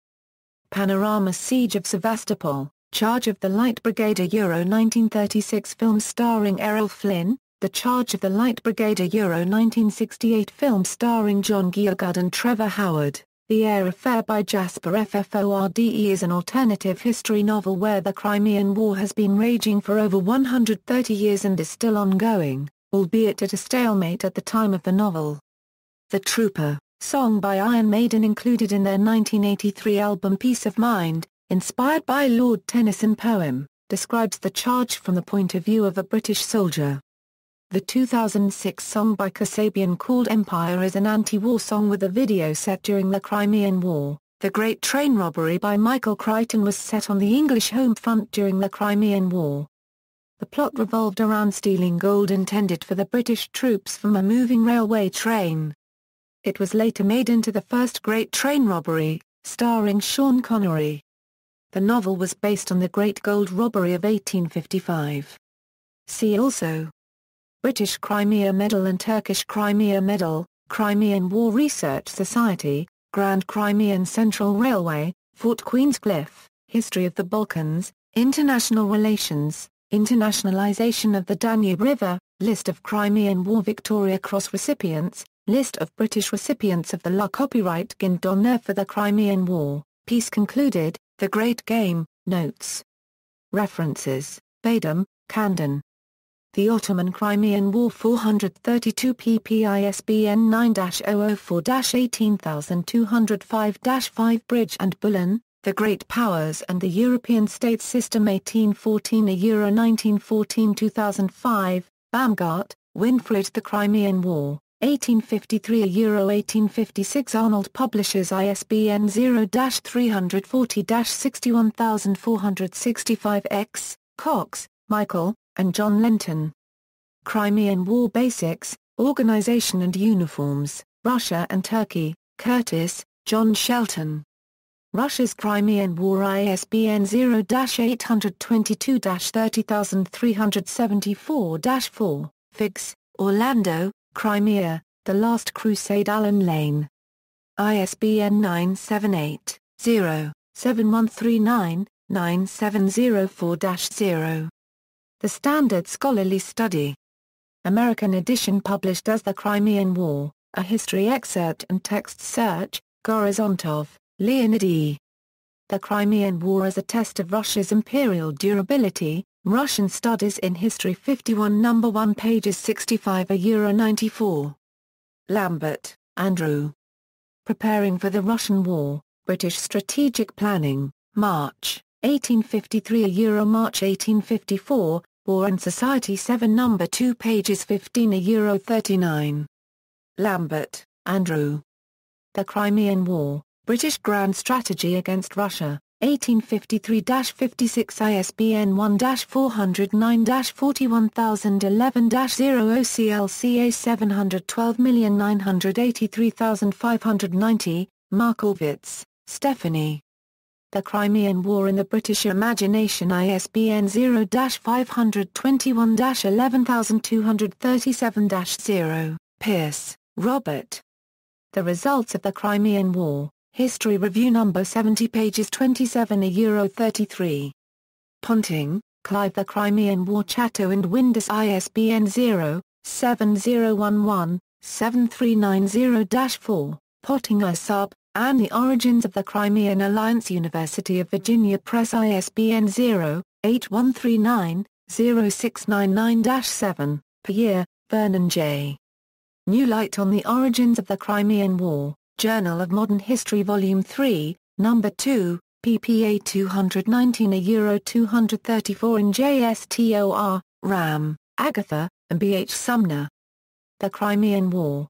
Panorama Siege of Sevastopol, Charge of the Light Brigade, a Euro 1936 film starring Errol Flynn, The Charge of the Light Brigade, a Euro 1968 film starring John Gielgud and Trevor Howard. The Air Affair by Jasper Fforde is an alternative history novel where the Crimean War has been raging for over 130 years and is still ongoing, albeit at a stalemate at the time of the novel. The Trooper, song by Iron Maiden included in their 1983 album Peace of Mind, inspired by Lord Tennyson poem, describes the charge from the point of view of a British soldier. The 2006 song by Kasabian called Empire is an anti-war song with a video set during the Crimean War. The Great Train Robbery by Michael Crichton was set on the English home front during the Crimean War. The plot revolved around stealing gold intended for the British troops from a moving railway train. It was later made into the first Great Train Robbery, starring Sean Connery. The novel was based on the Great Gold Robbery of 1855. See also: British Crimea Medal and Turkish Crimea Medal, Crimean War Research Society, Grand Crimean Central Railway, Fort Queenscliff, History of the Balkans, International Relations, Internationalization of the Danube River, List of Crimean War Victoria Cross recipients, List of British recipients of the La Copyright Guin d'Honneur for the Crimean War, Peace Concluded, The Great Game, Notes. References: Badham, Camden. The Ottoman Crimean War 432 pp. ISBN 9-004-18205-5 Bridge and Bullen, The Great Powers and the European States System 1814 a Euro 1914 2005, Baumgart, Winfried. The Crimean War, 1853 a Euro 1856 Arnold Publishers ISBN 0-340-61465 X, Cox, Michael, and John Lenton. Crimean War Basics, Organization and Uniforms, Russia and Turkey, Curtis, John Shelton. Russia's Crimean War ISBN 0-822-30374-4, Figs, Orlando, Crimea, The Last Crusade. Alan Lane. ISBN 978-0-7139-9704-0. The Standard Scholarly Study. American edition published as The Crimean War, A History Excerpt and Text Search, Gorozontov, Leonid E. The Crimean War as a Test of Russia's Imperial Durability, Russian Studies in History 51 No. 1 pages 65 a Euro 94. Lambert, Andrew. Preparing for the Russian War, British Strategic Planning, March, 1853 a Euro March 1854, War and Society 7 No. 2 pages 15 a Euro 39. Lambert, Andrew. The Crimean War, British Grand Strategy Against Russia, 1853-56 ISBN 1-409-41011-0 OCLCA 712983590, Markowitz, Stephanie. The Crimean War in the British Imagination ISBN 0-521-11237-0, Pearce, Robert. The Results of the Crimean War, History Review No. 70 pages 27 a Euro 33. Ponting, Clive. The Crimean War Chatto and Windus ISBN 0-7011-7390-4, Pottinger Sub, and The Origins of the Crimean Alliance. University of Virginia Press ISBN 0-8139-0699-7, Pierre, Vernon J. New Light on the Origins of the Crimean War, Journal of Modern History Volume 3, No. 2, pp. 219 a Euro 234 in JSTOR, Ram, Agatha, and B. H. Sumner. The Crimean War.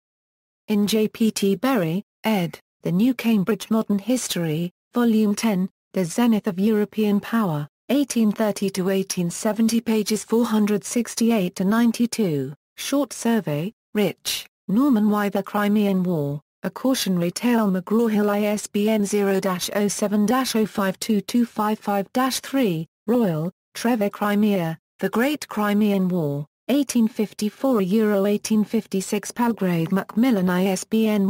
In J. P. T. Berry, ed., The New Cambridge Modern History, Volume 10, The Zenith of European Power, 1830–1870 pages 468–92, Short Survey, Rich, Norman Y. The Crimean War, A Cautionary Tale McGraw-Hill ISBN 0-07-052255-3, Royal, Trevor Crimea, The Great Crimean War, 1854–1856 Palgrave Macmillan ISBN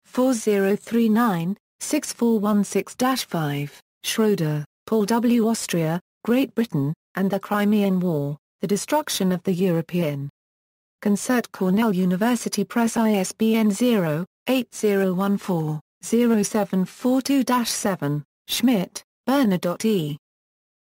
1-4039-6416-5, Schroeder, Paul W. Austria, Great Britain, and the Crimean War, The Destruction of the European. Concert Cornell University Press ISBN 0-8014-0742-7, Schmidt, Bernard. E.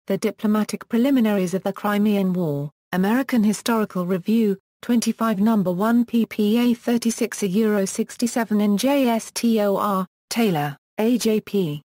The Diplomatic Preliminaries of the Crimean War, American Historical Review, 25 No. 1 ppA 36 €67 NJSTOR, Taylor, A.J.P.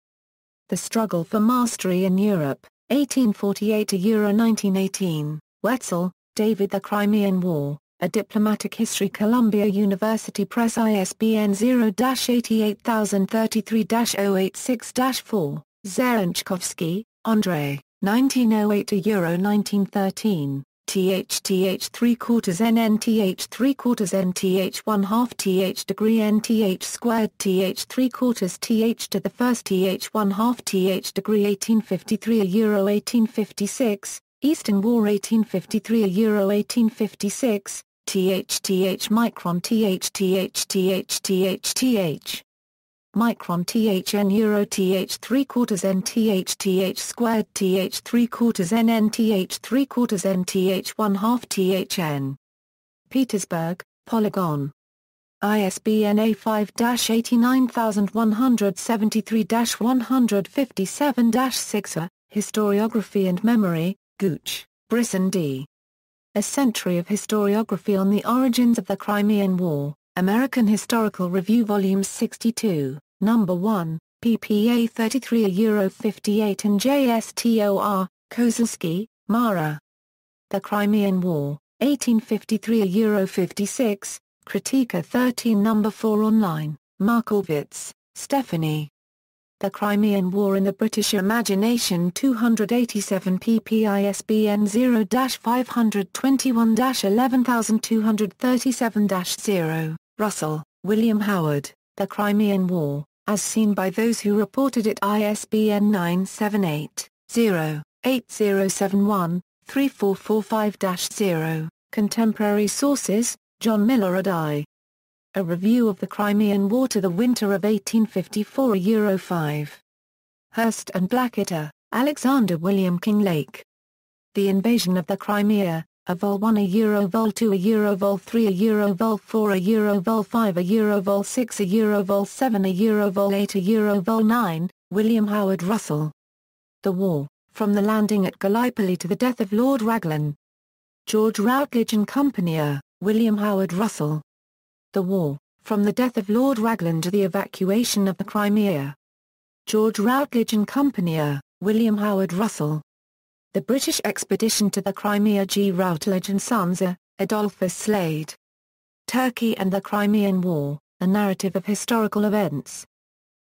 The Struggle for Mastery in Europe, 1848–1918, Wetzel, David. The Crimean War, A Diplomatic History Columbia University Press ISBN 0-8033-086-4, Zherenchkovsky, Andrei, 1908–1913. TH 3/4 NNTH 3/4 NTH 1/2 TH degree NTH squared TH 3/4 TH to the first TH 1/2 TH degree 1853 1856, Eastern War 1853 1856, TH micron TH micron THN Euro TH 3/4 NTH squared TH 3/4 NNTH 3/4 NTH 1/2 THN. Petersburg, Polygon. ISBN A5-89173-157-6. Historiography and Memory, Gooch, Brisson D. A Century of Historiography on the Origins of the Crimean War, American Historical Review Volume 62, No. 1, ppA 33 €58 and JSTOR, Kozlowski, Mara. The Crimean War, 1853 €56, Critica 13 No. 4 online, Markowitz, Stephanie. The Crimean War in the British Imagination 287 pp ISBN 0-521-11237-0, Russell, William Howard, The Crimean War, As Seen by Those Who Reported It ISBN 978-0-8071-3445-0, Contemporary Sources, John Miller ed. I. A Review of the Crimean War to the Winter of 1854 €5. Hurst and Blackett, Alexander William Kinglake. The Invasion of the Crimea, a Vol 1 a Vol 2 a Vol 3 a Vol 4 a Vol 5 a Vol 6 a Vol 7 a Vol 8 a Vol 9, William Howard Russell. The War, From the Landing at Gallipoli to the Death of Lord Raglan. George Routledge and Company, William Howard Russell. The War, From the Death of Lord Raglan to the Evacuation of the Crimea. George Routledge and Company, William Howard Russell. The British Expedition to the Crimea. G. Routledge and Sons, Adolphus Slade. Turkey and the Crimean War, A Narrative of Historical Events.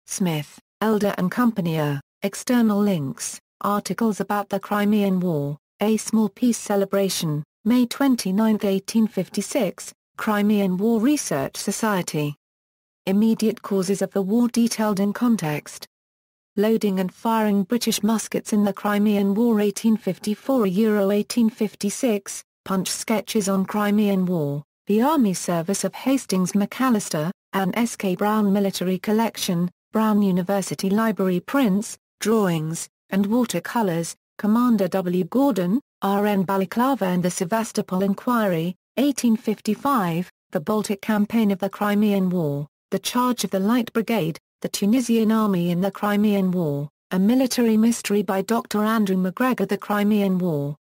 Smith, Elder and Company, External Links, Articles about the Crimean War, A Small Peace Celebration, May 29, 1856, Crimean War Research Society. Immediate Causes of the War detailed in context. Loading and firing British muskets in the Crimean War 1854 1856, Punch Sketches on Crimean War, The Army Service of Hastings McAllister, Anne S. K. Brown Military Collection, Brown University Library Prints, Drawings, and Watercolors, Commander W. Gordon, R. N. Balaclava and the Sevastopol Inquiry, 1855, The Baltic Campaign of the Crimean War, The Charge of the Light Brigade, The Tunisian Army in the Crimean War, A Military Mystery by Dr. Andrew McGregor. The Crimean War,